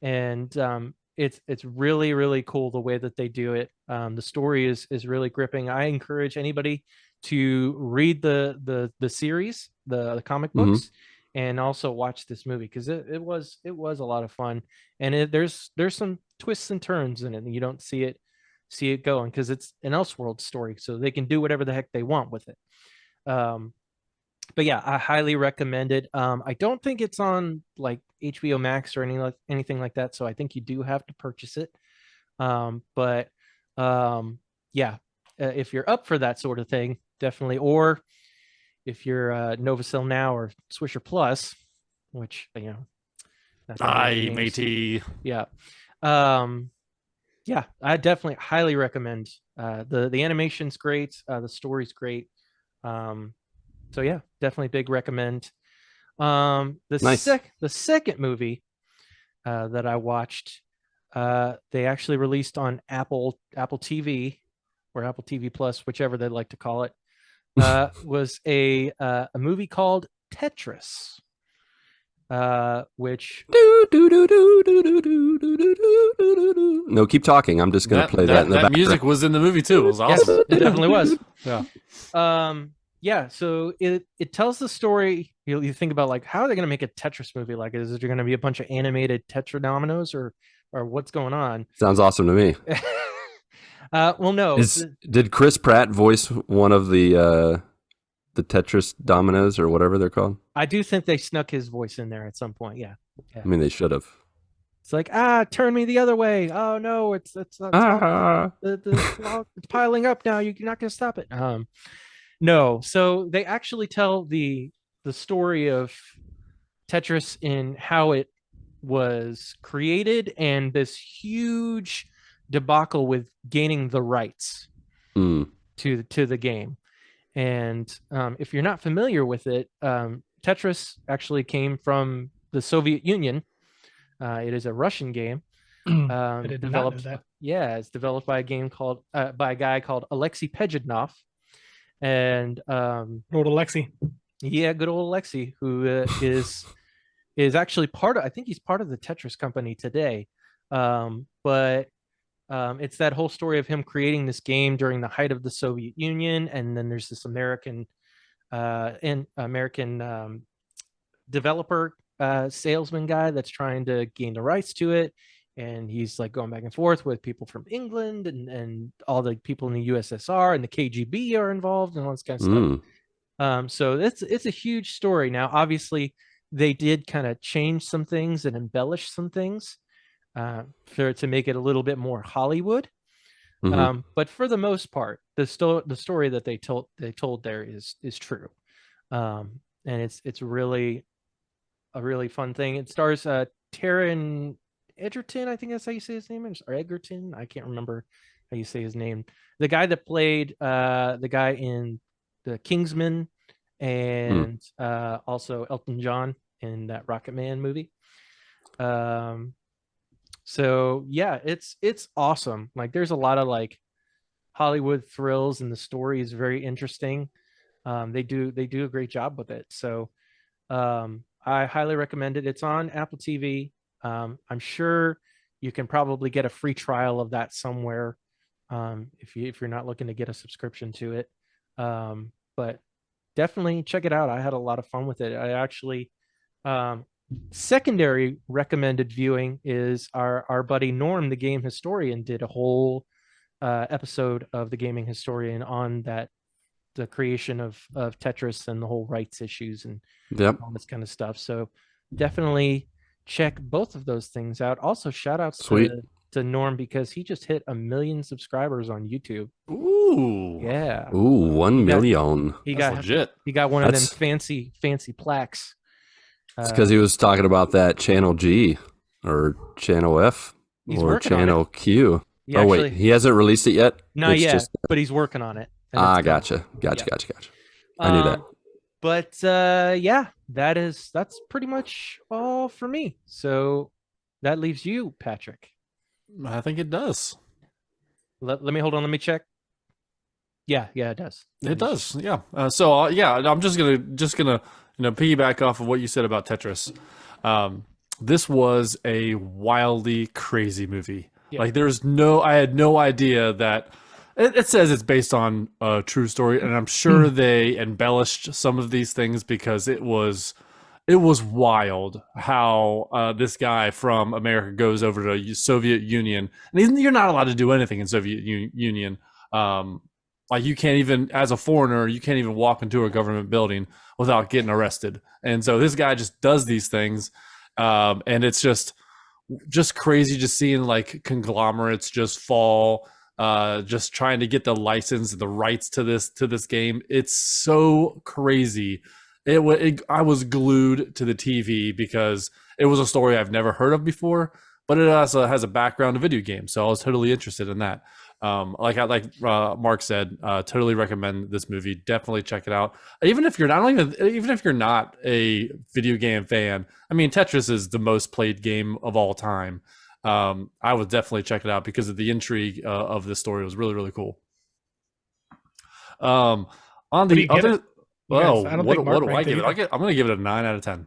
and it's really really cool the way that they do it. The story is really gripping. I encourage anybody to read the series, the comic books, and also watch this movie because it was a lot of fun, and there's some twists and turns in it, and you don't see it going because it's an Elseworld story, so they can do whatever the heck they want with it. But yeah, I highly recommend it. I don't think it's on like HBO Max or anything like that, so I think you do have to purchase it. But yeah, if you're up for that sort of thing, definitely. Or if you're Novacell Now or Swisher Plus, which, you know, Aye, matey. yeah, yeah, I definitely highly recommend. The animation's great, the story's great. So yeah, definitely big recommend. Nice. The second movie that I watched, they actually released on Apple TV or Apple TV Plus, whichever they like to call it, was a movie called Tetris, which No, keep talking. I'm just gonna play that in the background. Music was in the movie too. It was awesome. yes, it definitely was. Yeah. Yeah, so it tells the story. You think about like, how are they going to make a Tetris movie? Like, is there going to be a bunch of animated Tetradominoes or what's going on? Sounds awesome to me. Well, no. Did Chris Pratt voice one of the Tetris dominoes or whatever they're called? I do think they snuck his voice in there at some point. Yeah. I mean, they should have. It's like, turn me the other way. Oh no, it's it's piling up now. You're not going to stop it. No, so they actually tell the story of Tetris in how it was created and this huge debacle with gaining the rights to the game. And if you're not familiar with it, Tetris actually came from the Soviet Union. It is a Russian game. I did not know that. Yeah, it's developed by a guy called Alexei Pejidnov. And Old Alexi. Yeah, good old Alexi, who is actually I think he's part of the Tetris company today. But it's that whole story of him creating this game during the height of the Soviet Union, and then there's this American developer salesman guy that's trying to gain the rights to it, and he's like going back and forth with people from England and all the people in the USSR, and the KGB are involved and all this kind of stuff. So it's a huge story. Now, obviously, they did kind of change some things and embellish some things to make it a little bit more Hollywood. But for the most part, the story that they told there is true, and it's really a really fun thing. It stars Taron Egerton, I think that's how you say his name, or Egerton. I can't remember how you say his name. The guy that played the guy in the Kingsman, and also Elton John in that Rocket Man movie. So yeah, it's awesome. Like, there's a lot of like Hollywood thrills, and the story is very interesting. They do a great job with it. So I highly recommend it. It's on Apple TV. I'm sure you can probably get a free trial of that somewhere, if you're not looking to get a subscription to it. But definitely check it out. I had a lot of fun with it. I actually, secondary recommended viewing is our buddy Norm, the game historian, did a whole episode of the gaming historian on the creation of Tetris and the whole rights issues and all this kind of stuff. So definitely check both of those things out. Also, shout outs to Norm, because he just hit 1 million subscribers on YouTube. Ooh. Yeah. Ooh, 1 million. He That's got legit. He got one of them fancy plaques. It's because he was talking about that Channel G or Channel F or Channel Q. Oh, wait, he hasn't released it yet? Not yet, but he's working on it. Gotcha. I knew that. But yeah, that's pretty much all for me. So that leaves you, Patrick. I think it does. Let me hold on. Let me check. Yeah, it does. It does. Yeah. So yeah, I'm just gonna piggyback off of what you said about Tetris. This was a wildly crazy movie. Yeah. Like I had no idea that it says it's based on a true story, and I'm sure they embellished some of these things because it was wild how this guy from America goes over to the Soviet Union, and you're not allowed to do anything in Soviet Union. Like you can't even, as a foreigner, you can't even walk into a government building without getting arrested. And so this guy just does these things, and it's just crazy just seeing like conglomerates just fall, just trying to get the license and the rights to this game. It's so crazy. I was glued to the TV because it was a story I've never heard of before, but it also has a background in video games, so I was totally interested in that. Like Marc said, totally recommend this movie. Definitely check it out. Even if you're not a video game fan, I mean, Tetris is the most played game of all time. I would definitely check it out because of the intrigue of this story. It was really, really cool. On the other, well, what do I give it? I'm going to give it a 9 out of 10.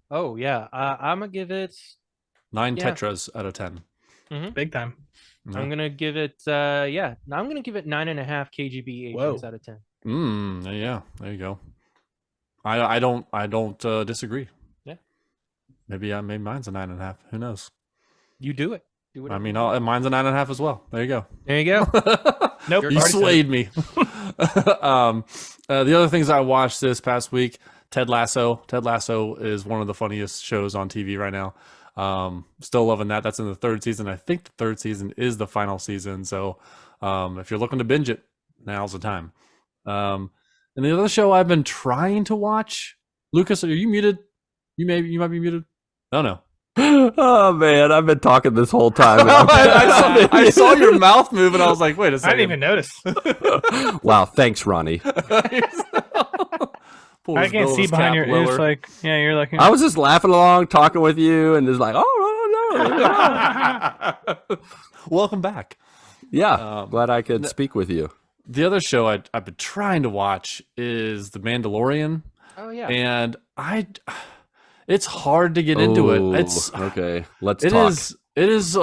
Oh yeah, I'm gonna give it 9 Tetras out of 10. Mm-hmm. Big time. I'm gonna give it I'm gonna give it 9.5 KGB agents out of 10. Yeah, there you go. I don't disagree. Yeah, maybe mine's a 9.5. Who knows? You do it. I mean, mine's a 9.5 as well. There you go. There you go. Nope, you swayed me. The other things I watched this past week: Ted Lasso. Ted Lasso is one of the funniest shows on TV right now. Still loving that. That's in the 3rd season. I think the 3rd season is the final season. So, if you're looking to binge it, now's the time. And the other show I've been trying to watch, Lucas, are you muted? You might be muted. No. Oh man, I've been talking this whole time. I saw your mouth move, and I was like, "Wait a second." I didn't even notice. Wow, thanks, Ronnie. I can't see behind your ears. Like, yeah, you're like. I was just laughing along, talking with you, and just like, oh no. Welcome back. Yeah, glad I could speak with you. The other show I've been trying to watch is The Mandalorian. Oh yeah, and it's hard to get into it. It's okay. Let's talk. It is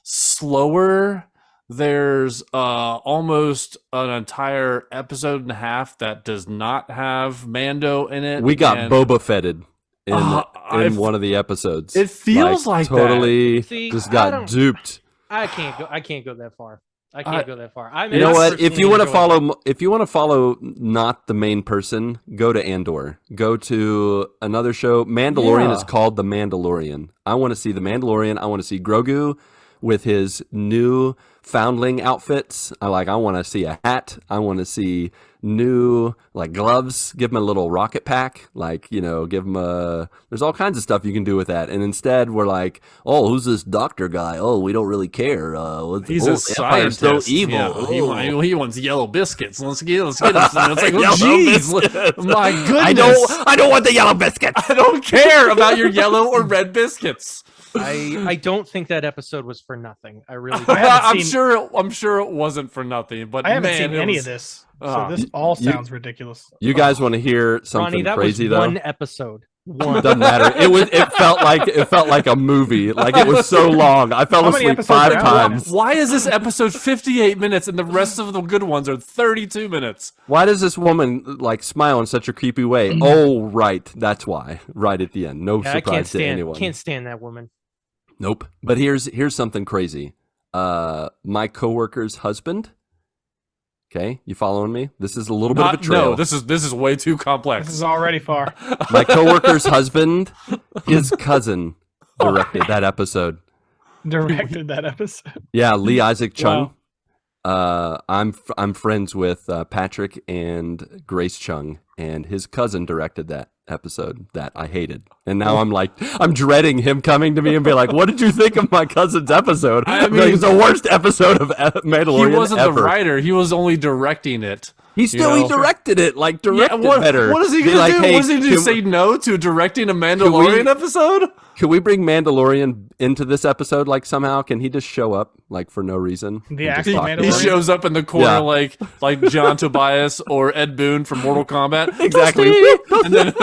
slower. There's almost an entire episode and a half that does not have Mando in it. We got Boba Fetted in one of the episodes. It feels like totally that. Just got duped. I can't go that far. I can't go that far. You know what? If you want to follow not the main person, go to Andor. Go to another show. Mandalorian is called The Mandalorian. I want to see The Mandalorian. I want to see Grogu with his new foundling outfits. I want to see a hat. I want to see new gloves. Give him a little rocket pack. Give him there's all kinds of stuff you can do with that. And instead we're like, oh, who's this doctor guy? Oh, we don't really care. He's a scientist. So evil. Yeah. He wants yellow biscuits. Let's get him some. It's like, oh, jeez, my goodness. I don't want the yellow biscuits. I don't care about your yellow or red biscuits. I don't think that episode was for nothing. I really. I'm sure it wasn't for nothing. But I haven't seen any of this, so this all sounds ridiculous. You guys want to hear something Ronnie, that crazy was though? One episode. One. Doesn't matter. It felt like a movie. Like it was so long. I fell How many asleep episodes 5 are out? times. Why is this episode 58 minutes and the rest of the good ones are 32 minutes? Why does this woman like smile in such a creepy way? Oh, right. That's why. Right at the end. No Yeah, I surprise to anyone. can't stand that woman. Nope. But here's something crazy. My coworker's husband. Okay, you following me? This is a little bit of a trail. No, this is way too complex. This is already far. My coworker's husband, his cousin directed that episode. Directed that episode. Yeah, Lee Isaac Chung. Wow. I'm friends with Patrick and Grace Chung, and his cousin directed that episode that I hated. And now I'm dreading him coming to me and be like, "What did you think of my cousin's episode?" I mean, like, it's the worst episode of Mandalorian He wasn't ever. the writer. He was only directing it. He directed it, like directed better. What is he Be gonna like, do? "Hey, Was he gonna can- say no to directing a Mandalorian episode? Can we bring Mandalorian into this episode, like, somehow? Can he just show up, like, for no reason? The and just actual talk to Mandalorian? He us? shows up in the corner Yeah. like John Tobias or Ed Boon from Mortal Kombat. Exactly. And then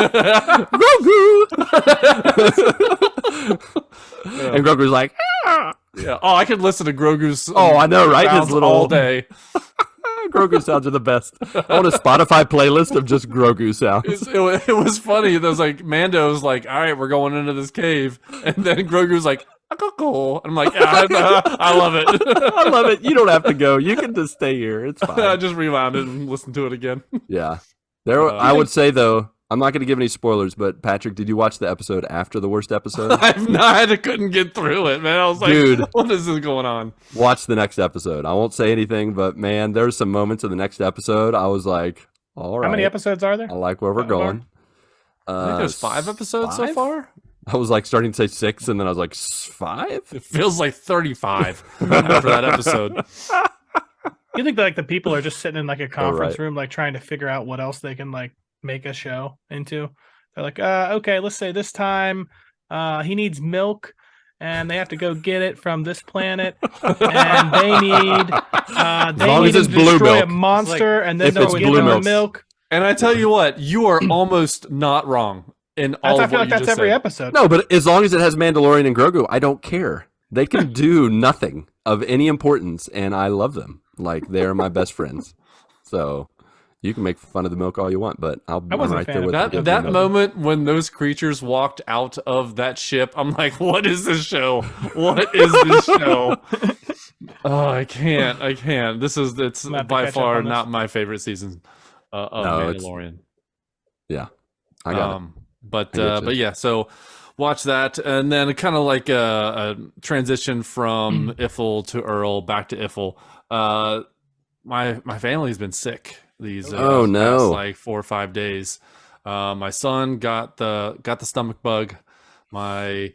And Grogu's like, "Ah." yeah. Oh, I could listen to Grogu's. Oh, I know, right? His sounds little- all day. Grogu sounds are the best. I want a Spotify playlist of just Grogu sounds. It was funny. There's like Mando's like, all right, we're going into this cave, and then Grogu's like, "Cool." I'm like, yeah, I love it. I love it. You don't have to go. You can just stay here. It's I fine. just rewound it and listened to it again. Yeah. I would say, though, I'm not going to give any spoilers, but Patrick, did you watch the episode after the worst episode? I couldn't get through it, man. I was like, Dude. what is this going on? Watch the next episode. I won't say anything, but man, there's some moments in the next episode I was like, all right. How many episodes are there? I like where we're going. I think there's 5 episodes so 5? far. I was like starting to say 6, and then I was like, 5? It feels like 35 after that episode. You think that, like, the people are just sitting in like a conference right. room, like trying to figure out what else they can like make a show into? They're like, okay, let's say this time he needs milk, and they have to go get it from this planet, and they need long as to it's blue destroy a milk. monster, and then if they'll it's give blue them the milk. milk. And I tell you what, you are almost not wrong in all I of feel what like you that's just every said. episode. No, but as long as it has Mandalorian and Grogu, I don't care. They can do nothing of any importance, and I love them. Like, they're my best friends. So you can make fun of the milk all you want, but I'm wasn't a right fan there of with That you. that moment when those creatures walked out of that ship, I'm like, what is this show? What is this show? Oh, I can't. It's I'm gonna have to by catch up far on this. not my favorite season of No, it's- Mandalorian. I got it. But I get you. but yeah, so watch that, and then kind of like a transition from Iffle to Earl back to Iffle. My family's been sick these Oh, no. past, like 4 or 5 days. My son got the stomach bug. My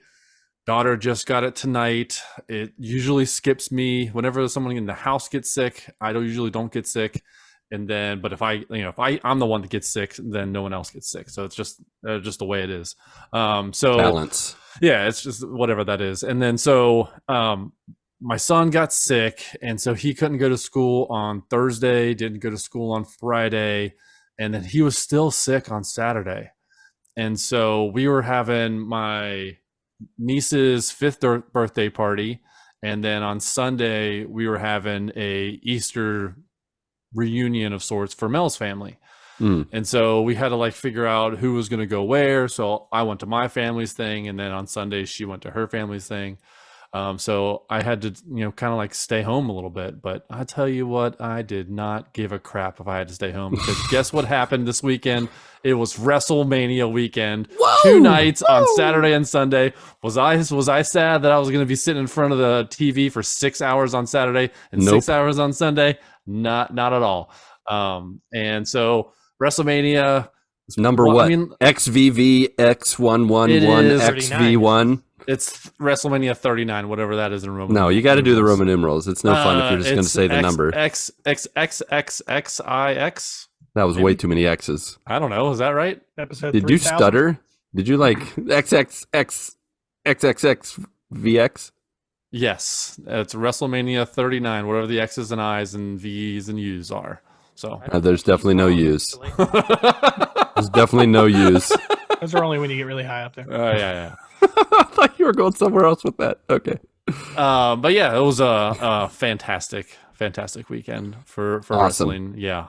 daughter just got it tonight. It usually skips me whenever someone in the house gets sick. I usually don't get sick. And then, but if I'm the one that gets sick, then no one else gets sick. So it's just the way it is. So Balance. yeah, it's just whatever that is. And then so my son got sick, and so he couldn't go to school on Thursday, didn't go to school on Friday, and then he was still sick on Saturday. And so we were having my niece's 5th birthday party, and then on Sunday we were having a Easter reunion of sorts for Mel's family. And so we had to like figure out who was going to go where. So I went to my family's thing, and then on Sunday she went to her family's thing. So I had to, kind of like stay home a little bit. But I tell you what, I did not give a crap if I had to stay home, because guess what happened this weekend? It was WrestleMania weekend. Whoa! 2 nights on Saturday and Sunday. Was I sad that I was going to be sitting in front of the TV for 6 hours on Saturday and Nope. 6 hours on Sunday? Not at all. And so WrestleMania. Number Well, what? I mean, XVV X111 It is XV1. it's WrestleMania 39, whatever that is in Roman. No, you got to do the Roman numerals. It's no fun if you're just going to It's say the number. XXXXXIX. That was way too many X's. I don't know. Is that right? Episode. Did you 3000? stutter? Did you like XXXXXVX? Yes. It's WrestleMania 39, whatever the X's and I's and V's and U's are. So There's definitely no U's. There's definitely no U's. Those are only when you get really high up there. Yeah. I thought you were going somewhere else with that. Okay. But yeah, it was a fantastic weekend for Awesome. wrestling. Yeah,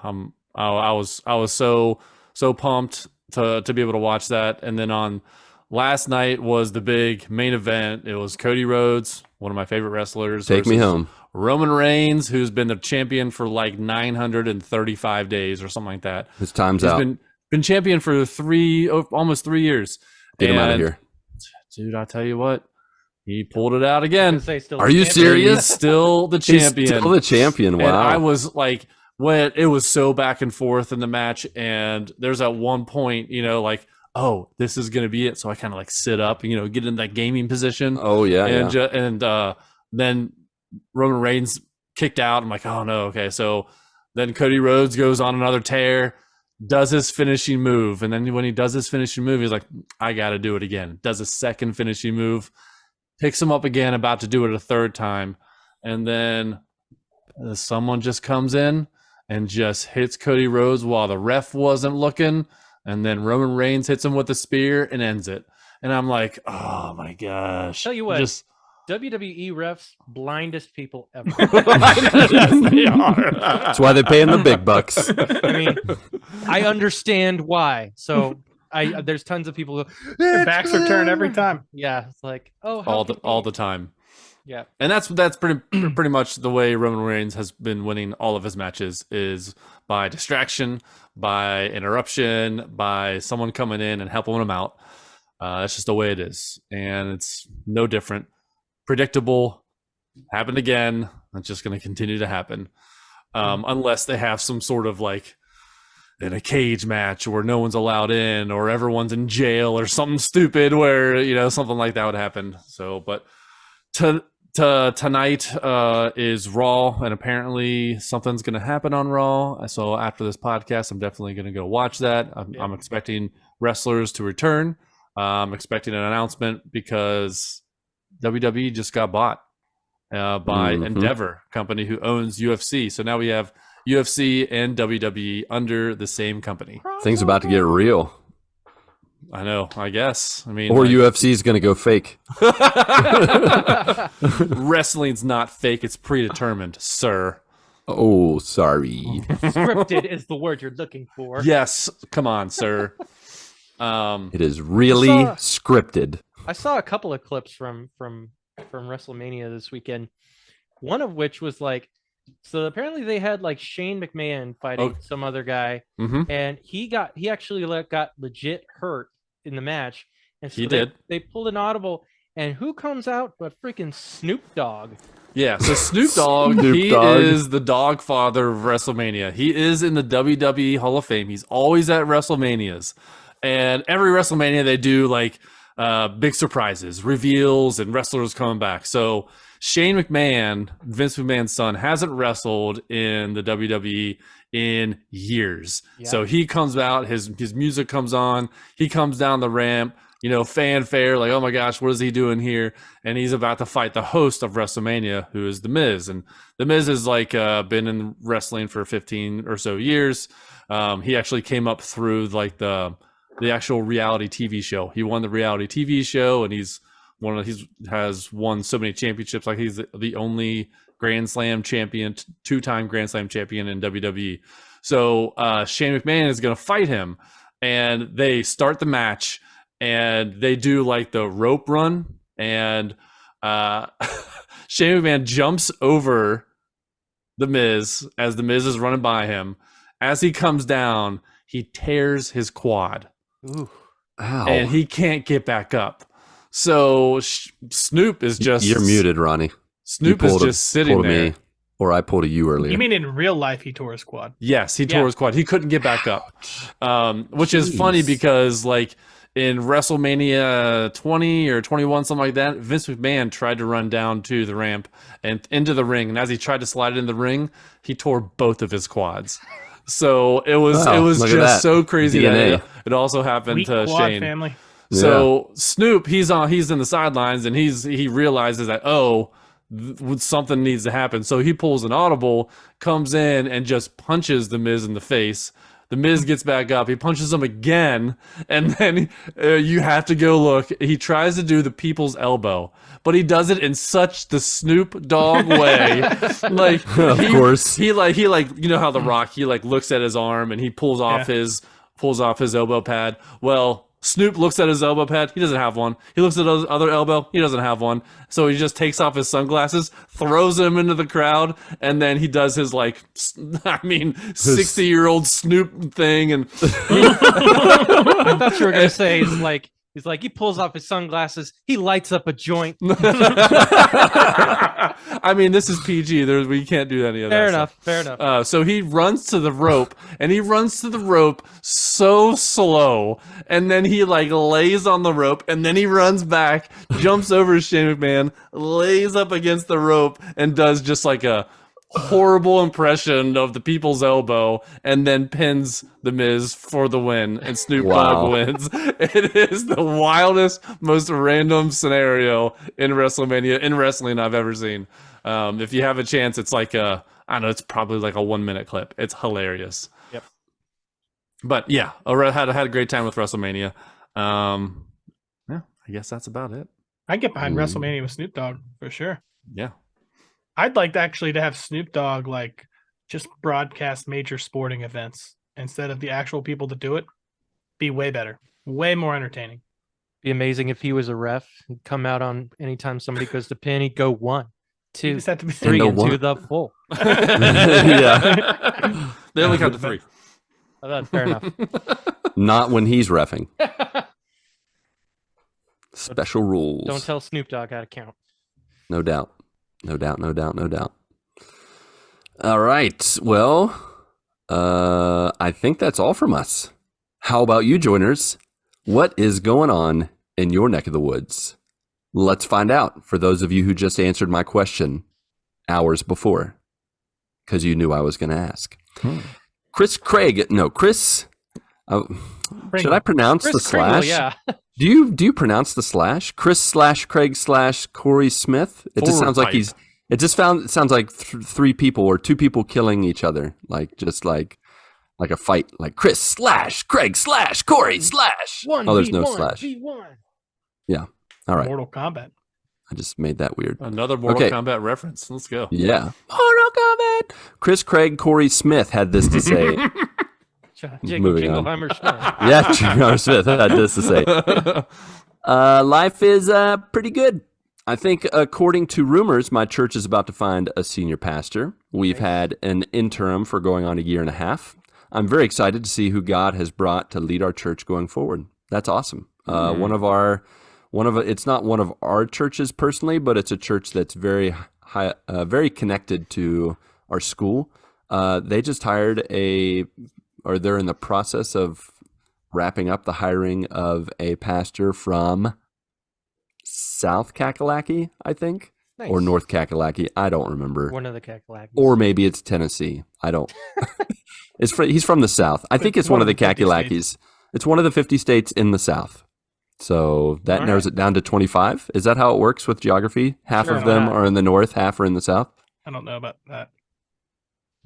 I was so pumped to be able to watch that. And then on last night was the big main event. It was Cody Rhodes, one of my favorite wrestlers. Take me versus home. Roman Reigns, who's been the champion for like 935 days or something like that. His time's He's out. been champion for almost 3 years. Get him out of And, here. dude. I tell you what, he pulled it out again. Are you serious? He's still the He's champion. still the champion. Wow. And I was like, when it was so back and forth in the match, and there's at one point, like, oh, this is gonna be it. So I kind of like sit up, get in that gaming position. Oh yeah. And then Roman Reigns kicked out. I'm like, oh no, okay. So then Cody Rhodes goes on another tear, does his finishing move, and then when he does his finishing move, he's like, I got to do it again. Does a second finishing move, picks him up again, about to do it a third time, and then someone just comes in and just hits Cody Rhodes while the ref wasn't looking, and then Roman Reigns hits him with a spear and ends it. And I'm like, oh my gosh. Tell you what, just WWE refs, blindest people ever. Yes, they are. That's why they pay him the big bucks. I mean, I understand why. So there's tons of people who Their backs are turned every time. Yeah, it's like, oh, all the time. Yeah. And that's pretty much the way Roman Reigns has been winning all of his matches, is by distraction, by interruption, by someone coming in and helping him out. That's just the way it is, and it's no different. Predictable, happened again. It's just going to continue to happen, unless they have some sort of like in a cage match where no one's allowed in, or everyone's in jail, or something stupid where something like that would happen. So, but tonight is Raw, and apparently something's going to happen on Raw. So after this podcast, I'm definitely going to go watch that. I'm expecting wrestlers to return. I'm expecting an announcement because WWE just got bought by Endeavor, company who owns UFC. So now we have UFC and WWE under the same company. Things about to get real. I know, I guess. I mean, Or UFC is going to go fake. wrestling's not fake. It's predetermined, sir. Oh, sorry. Scripted is the word you're looking for. Yes. Come on, sir. It is really scripted. I saw a couple of clips from WrestleMania this weekend. One of which was like, so apparently they had like Shane McMahon fighting some other guy, and he actually got legit hurt in the match. And so they pulled an audible, and who comes out but freaking Snoop Dogg? Yeah, so Snoop Dogg, is the dog father of WrestleMania. He is in the WWE Hall of Fame. He's always at WrestleManias. And every WrestleMania they do like big surprises, reveals, and wrestlers coming back. So Shane McMahon, Vince McMahon's son, hasn't wrestled in the WWE in years. Yeah. So he comes out, his music comes on, he comes down the ramp, fanfare, like, oh my gosh, what is he doing here? And he's about to fight the host of WrestleMania, who is The Miz. And The Miz has like been in wrestling for 15 or so years. He actually came up through like the actual reality TV show. He won the reality TV show, and he's has won so many championships. Like he's the only Grand Slam champion, 2-time Grand Slam champion in WWE. So Shane McMahon is going to fight him, and they start the match, and they do like the rope run, and Shane McMahon jumps over The Miz as The Miz is running by him. As he comes down, he tears his quad. Ooh. Ow. And he can't get back up. So Snoop is just... You're muted, Ronnie. Snoop is just sitting there. Me, or I pulled a you earlier. You mean in real life he tore his quad? Yes, he tore his quad. He couldn't get back up. Which is funny because like in WrestleMania 20 or 21, something like that, Vince McMahon tried to run down to the ramp and into the ring. And as he tried to slide in the ring, he tore both of his quads. So it was just so crazy DNA. that it also happened Weak to quad Shane. Family. So Snoop, he's in the sidelines, and he realizes that something needs to happen. So he pulls an audible, comes in, and just punches The Miz in the face. The Miz gets back up. He punches him again, and then you have to go look. He tries to do the people's elbow, but he does it in such the Snoop Dogg way. Like, Of course. he like you know how The Rock, he like looks at his arm and he pulls off his elbow pad. Well, Snoop looks at his elbow pad. He doesn't have one. He looks at his other elbow. He doesn't have one. So he just takes off his sunglasses, throws them into the crowd, and then he does his 60-year-old Snoop thing. And I thought you were gonna say he's like he pulls off his sunglasses, he lights up a joint. I mean, this is PG. We can't do any of that. Fair enough. So he runs to the rope, and he runs to the rope so slow, and then he like lays on the rope, and then he runs back, jumps over Shane McMahon, lays up against the rope, and does just like a horrible impression of the people's elbow, and then pins the Miz for the win, and Snoop Dogg wins. It is the wildest, most random scenario in wrestling I've ever seen. If you have a chance, it's like I don't know, it's probably like a 1-minute clip. It's hilarious. Yep. But yeah, I had a great time with WrestleMania. Yeah, I guess that's about it. I get behind WrestleMania with Snoop Dogg for sure. Yeah. I'd like to have Snoop Dogg like just broadcast major sporting events instead of the actual people that do it. Be way better, way more entertaining. Be amazing if he was a ref. He'd come out on anytime somebody goes to pin, he'd go 1, 2, just have to be 3 no into one. the full. Yeah. They only count to 3. I thought fair enough. Not when he's reffing. Special rules. Don't tell Snoop Dogg how to count. No doubt. No doubt. All right. Well, I think that's all from us. How about you, joiners? What is going on in your neck of the woods? Let's find out for those of you who just answered my question hours before, because you knew I was going to ask. Chris. Should I pronounce Chris the slash? Kringle, yeah. Do you pronounce the slash? Chris/Craig/Corey Smith? It just sounds like sounds like 3 people or 2 people killing each other, like just like a fight, like Chris/Craig/Corey/. Oh, there's no slash. Yeah. All right. Mortal Kombat. I just made that weird. Another Mortal Kombat reference. Let's go. Yeah. Mortal Kombat. Chris Craig Corey Smith had this to say. Moving on. Jingleheimer Schmidt. Yeah, Jingleheimer Smith had this to say. Life is pretty good. I think, according to rumors, my church is about to find a senior pastor. We've had an interim for going on a year and a half. I'm very excited to see who God has brought to lead our church going forward. That's awesome. It's not one of our churches personally, but it's a church that's very high, very connected to our school. They just hired they're in the process of wrapping up the hiring of a pastor from South Kakalaki, I think, Nice. or North Kakalaki. I don't remember. One of the Kakalakis. Or maybe it's Tennessee. I don't. He's from the South. I think it's one of the 50 Kakalakis. states. It's one of the 50 states in the South. So that All narrows right. it down to 25. Is that how it works with geography? Half Sure, of them why not? are in the North, half are in the South. I don't know about that.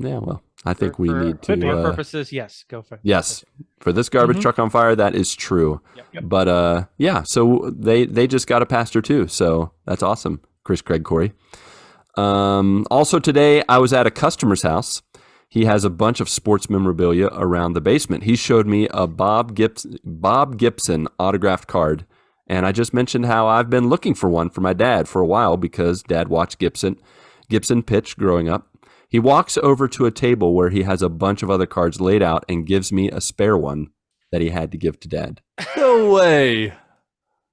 Yeah, well, I think For- we for- need For to. purposes, yes, go for it. Yes, for this garbage Mhm. truck on fire, that is true. Yep. But yeah, so they just got a pastor too, so that's awesome. Chris Craig Corey. Also today, I was at a customer's house. He has a bunch of sports memorabilia around the basement. He showed me a Bob Gibson autographed card, and I just mentioned how I've been looking for one for my dad for a while because Dad watched Gibson pitch growing up. He walks over to a table where he has a bunch of other cards laid out and gives me a spare one that he had to give to Dad. No way.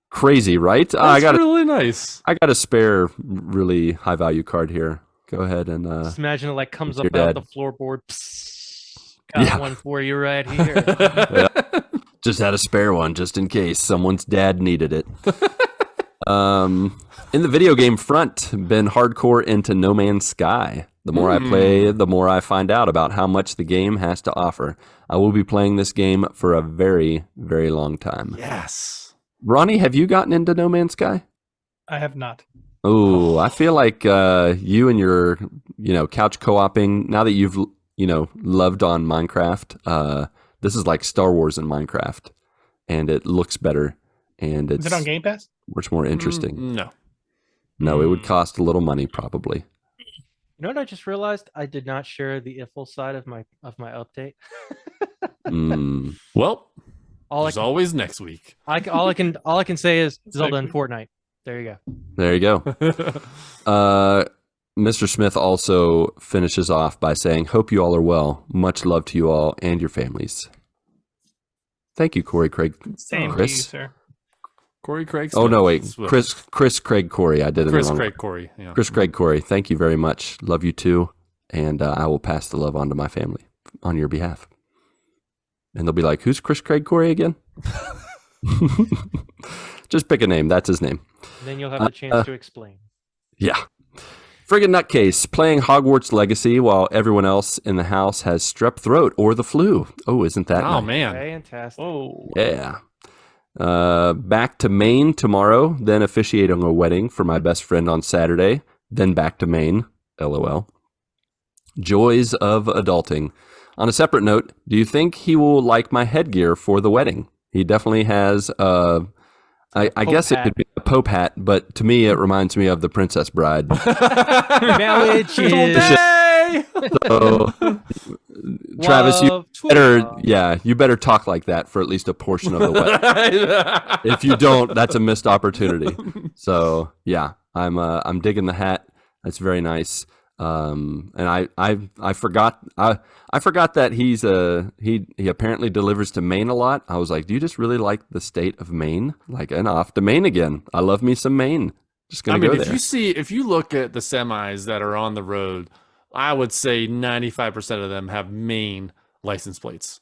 Crazy, right? That's really nice. I got a spare really high value card here. Go ahead and Just imagine it like comes your up out dad. the floorboard. Psst, got Yeah. one for you right here. just had a spare one just in case someone's dad needed it. In the video game front, been hardcore into No Man's Sky. The more I play, the more I find out about how much the game has to offer. I will be playing this game for a very, very long time. Yes. Ronnie, have you gotten into No Man's Sky? I have not. Oh, I feel like you and your, couch co-oping, now that you've loved on Minecraft. This is like Star Wars in Minecraft, and it looks better, and it's Is it on Game Pass? much more interesting. No. No, it would cost a little money probably. You know what I just realized? I did not share the IFL side of my update. Mm. Well, All I there's can, always next week. all I can say is Zelda and Exactly. Fortnite. There you go. There you go. Mr. Smith also finishes off by saying, "Hope you all are well. Much love to you all and your families." Thank you, Corey Craig. Same to Chris? you, sir. Corey Craig. Oh no, wait, Smith. Chris Craig Corey. I did it Chris wrong. Craig Corey. Yeah. Chris Craig Corey. Thank you very much. Love you too, and I will pass the love on to my family on your behalf. And they'll be like, "Who's Chris Craig Corey again?" Just pick a name. That's his name. Then you'll have the chance to explain. Yeah. Friggin' nutcase playing Hogwarts Legacy while everyone else in the house has strep throat or the flu. Oh, isn't that Oh nice? man. Fantastic. Oh, Yeah. Back to Maine tomorrow, then officiating a wedding for my best friend on Saturday, then back to Maine. LOL. Joys of adulting. On a separate note, do you think he will like my headgear for the wedding? He definitely has, I guess it hat. could be a Pope hat, but to me it reminds me of the Princess Bride. Marriage is So, Travis, you love, better, love. you better talk like that for at least a portion of the wedding. If you don't, that's a missed opportunity. So yeah, I'm digging the hat. That's very nice. And I forgot that he apparently delivers to Maine a lot. I was like, do you just really like the state of Maine? Like, and off to Maine again. I love me some Maine. Just gonna go there. if you look at the semis that are on the road, I would say 95% of them have Maine license plates.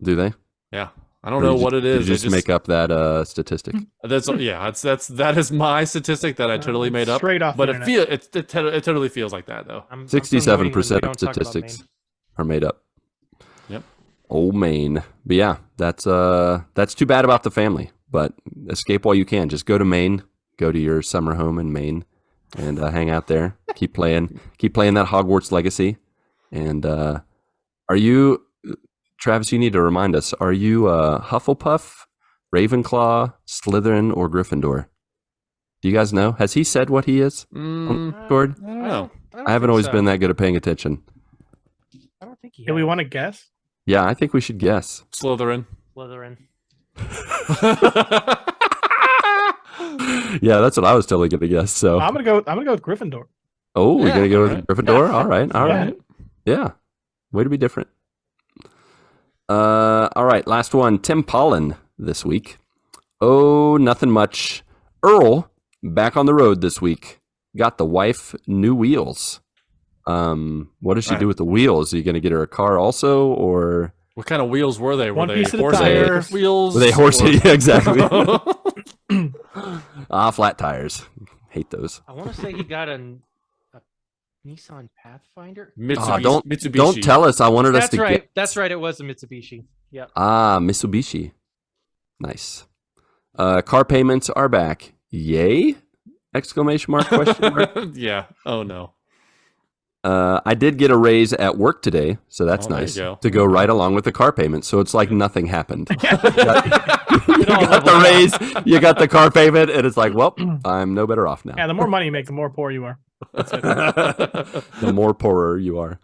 Do they? Yeah. I don't Or know you what it is. You just make up that statistic. That is my statistic that I totally made up. straight off But the it internet. totally feels like that though. I'm from New 67% England, we of don't talk about statistics Maine. are made up. Yep. Old Maine. But yeah, that's too bad about the family. But escape while you can. Just go to Maine. Go to your summer home in Maine and hang out there. Keep playing that Hogwarts Legacy. And are you, Travis? You need to remind us. Are you Hufflepuff, Ravenclaw, Slytherin, or Gryffindor? Do you guys know? Has he said what he is on Discord? I don't know. I haven't always been that good at paying attention. I don't think he Do we has. want to guess? Yeah, I think we should guess. Slytherin. Slytherin. Yeah, that's what I was totally going to guess. So, I'm gonna go with Gryffindor. oh, we're Yeah, going to go all with Gryffindor. All right, all Yeah. right. Yeah, way to be different. All right, last one. Tim Pollen this week. Oh, nothing much. Earl back on the road this week. Got the wife new wheels. What does she do with the wheels? Are you going to get her a car also, or What kind of wheels were they? Were One they piece at a horsehair time. wheels? were they horse? or- Yeah, exactly. Flat tires. Hate those. I want to say he got a Nissan Pathfinder. Mitsubishi. Don't tell us. I wanted us That's to right. get. That's right. It was a Mitsubishi. Yep. Mitsubishi. Nice. Car payments are back. Yay! Exclamation mark, question mark. Yeah. Oh no. I did get a raise at work today, so that's Oh, there you nice go. to go right along with the car payment. So it's like nothing happened. You It all got the leveled raise, you got the car payment, and it's like, well, I'm no better off now. Yeah, the more money you make, the more poor you are. The more poorer you are.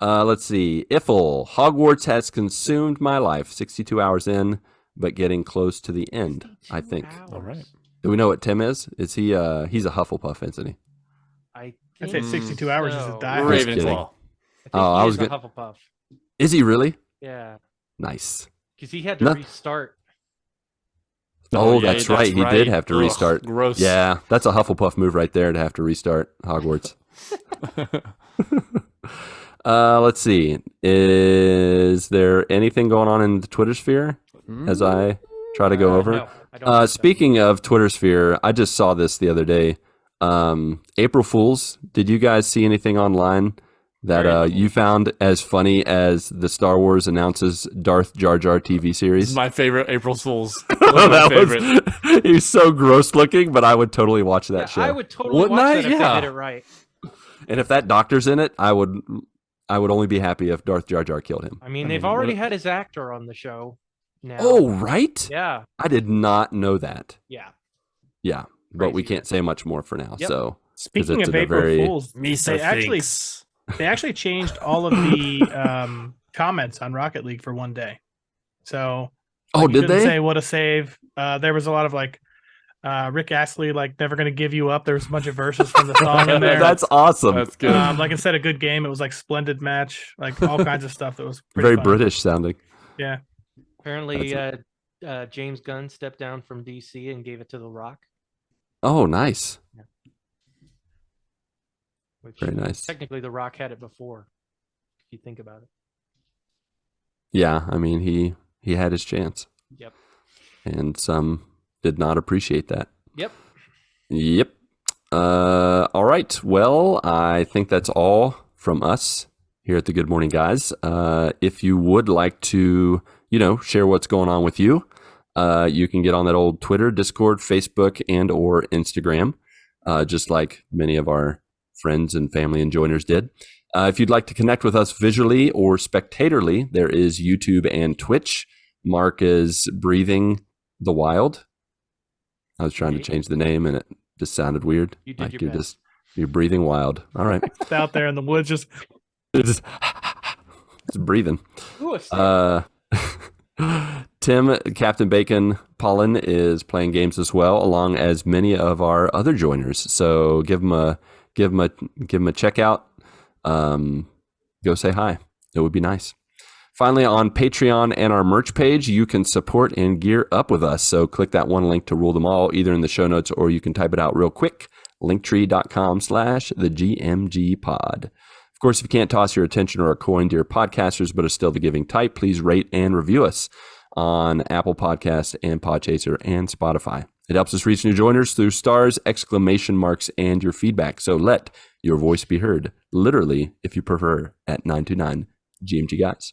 Let's see. Iffle, Hogwarts has consumed my life. 62 hours in, but getting close to the end, I think. All right. Do we know what Tim is? Is he? He's a Hufflepuff, isn't he? I I'd say think 62 hours is so. a die. Just kidding. Ravenclaw. I was a gonna- Hufflepuff. Is he really? Yeah, Nice. because he had to No- restart. Oh, yeah, that's right. He did have to Ugh, restart. Gross. Yeah, that's a Hufflepuff move right there to have to restart Hogwarts. Let's see. Is there anything going on in the Twitter sphere as I try to go over? No, I don't think so. Speaking of Twitter sphere, I just saw this the other day. April Fools. Did you guys see anything online that you found as funny as the Star Wars announces Darth Jar Jar TV This series? is my favorite April Fool's. My favorite. He's so gross looking, but I would totally watch that Yeah, show. I would totally Wouldn't watch I? that if they Yeah. did it right. And if that doctor's in it, I would I would only be happy if Darth Jar Jar killed him. I mean, they've already had his actor on the show now. Oh, right? Yeah. I did not know that. Yeah. Yeah, but we Crazy. can't say much more for now. Yep. So Speaking it's of in a April very- Fools, Misa thinks. they actually changed all of the comments on Rocket League for one day. So oh, you did couldn't they? say what a save? There was a lot of like Rick Astley, like never gonna give you up. There was a bunch of verses from the song in there. That's awesome. That's good. Like instead of good game, it was like splendid match, like all kinds of stuff that was pretty Very fun. British sounding. Yeah. Apparently, James Gunn stepped down from DC and gave it to The Rock. Oh, nice. Which Very nice. Technically, The Rock had it before, if you think about it. Yeah, I mean, he had his chance. Yep. And some did not appreciate that. Yep. Yep. All right. Well, I think that's all from us here at the Good Morning Guys. If you would like to, share what's going on with you, you can get on that old Twitter, Discord, Facebook, and or Instagram, just like many of our friends and family and joiners did. If you'd like to connect with us visually or spectatorly, there is YouTube and Twitch. Marc is breathing the wild. I was trying to change the name and it just sounded weird. You did like your you're best. you're breathing wild. All right. It's out there in the woods, just It's breathing. Ooh, a snake. Tim, Captain Bacon Pollen is playing games as well, along as many of our other joiners. So give him a check out. Go say hi. It would be nice. Finally, on Patreon and our merch page, you can support and gear up with us. So click that one link to rule them all, either in the show notes or you can type it out real quick. Linktree.com/thegmgpod. Of course, if you can't toss your attention or a coin to your podcasters, but are still the giving type, please rate and review us on Apple Podcasts and Podchaser and Spotify. It helps us reach new joiners through stars, exclamation marks, and your feedback. So let your voice be heard, literally, if you prefer, at 929 GMG Guys.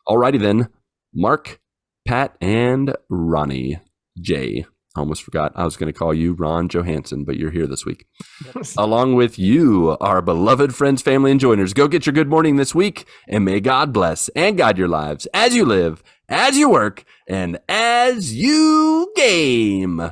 Alrighty then, Marc, Pat, and Ronnie J. I almost forgot I was going to call you Ron Johansson, but you're here this week. Along with you, our beloved friends, family, and joiners, go get your good morning this week, and may God bless and guide your lives as you live, as you work, and as you game.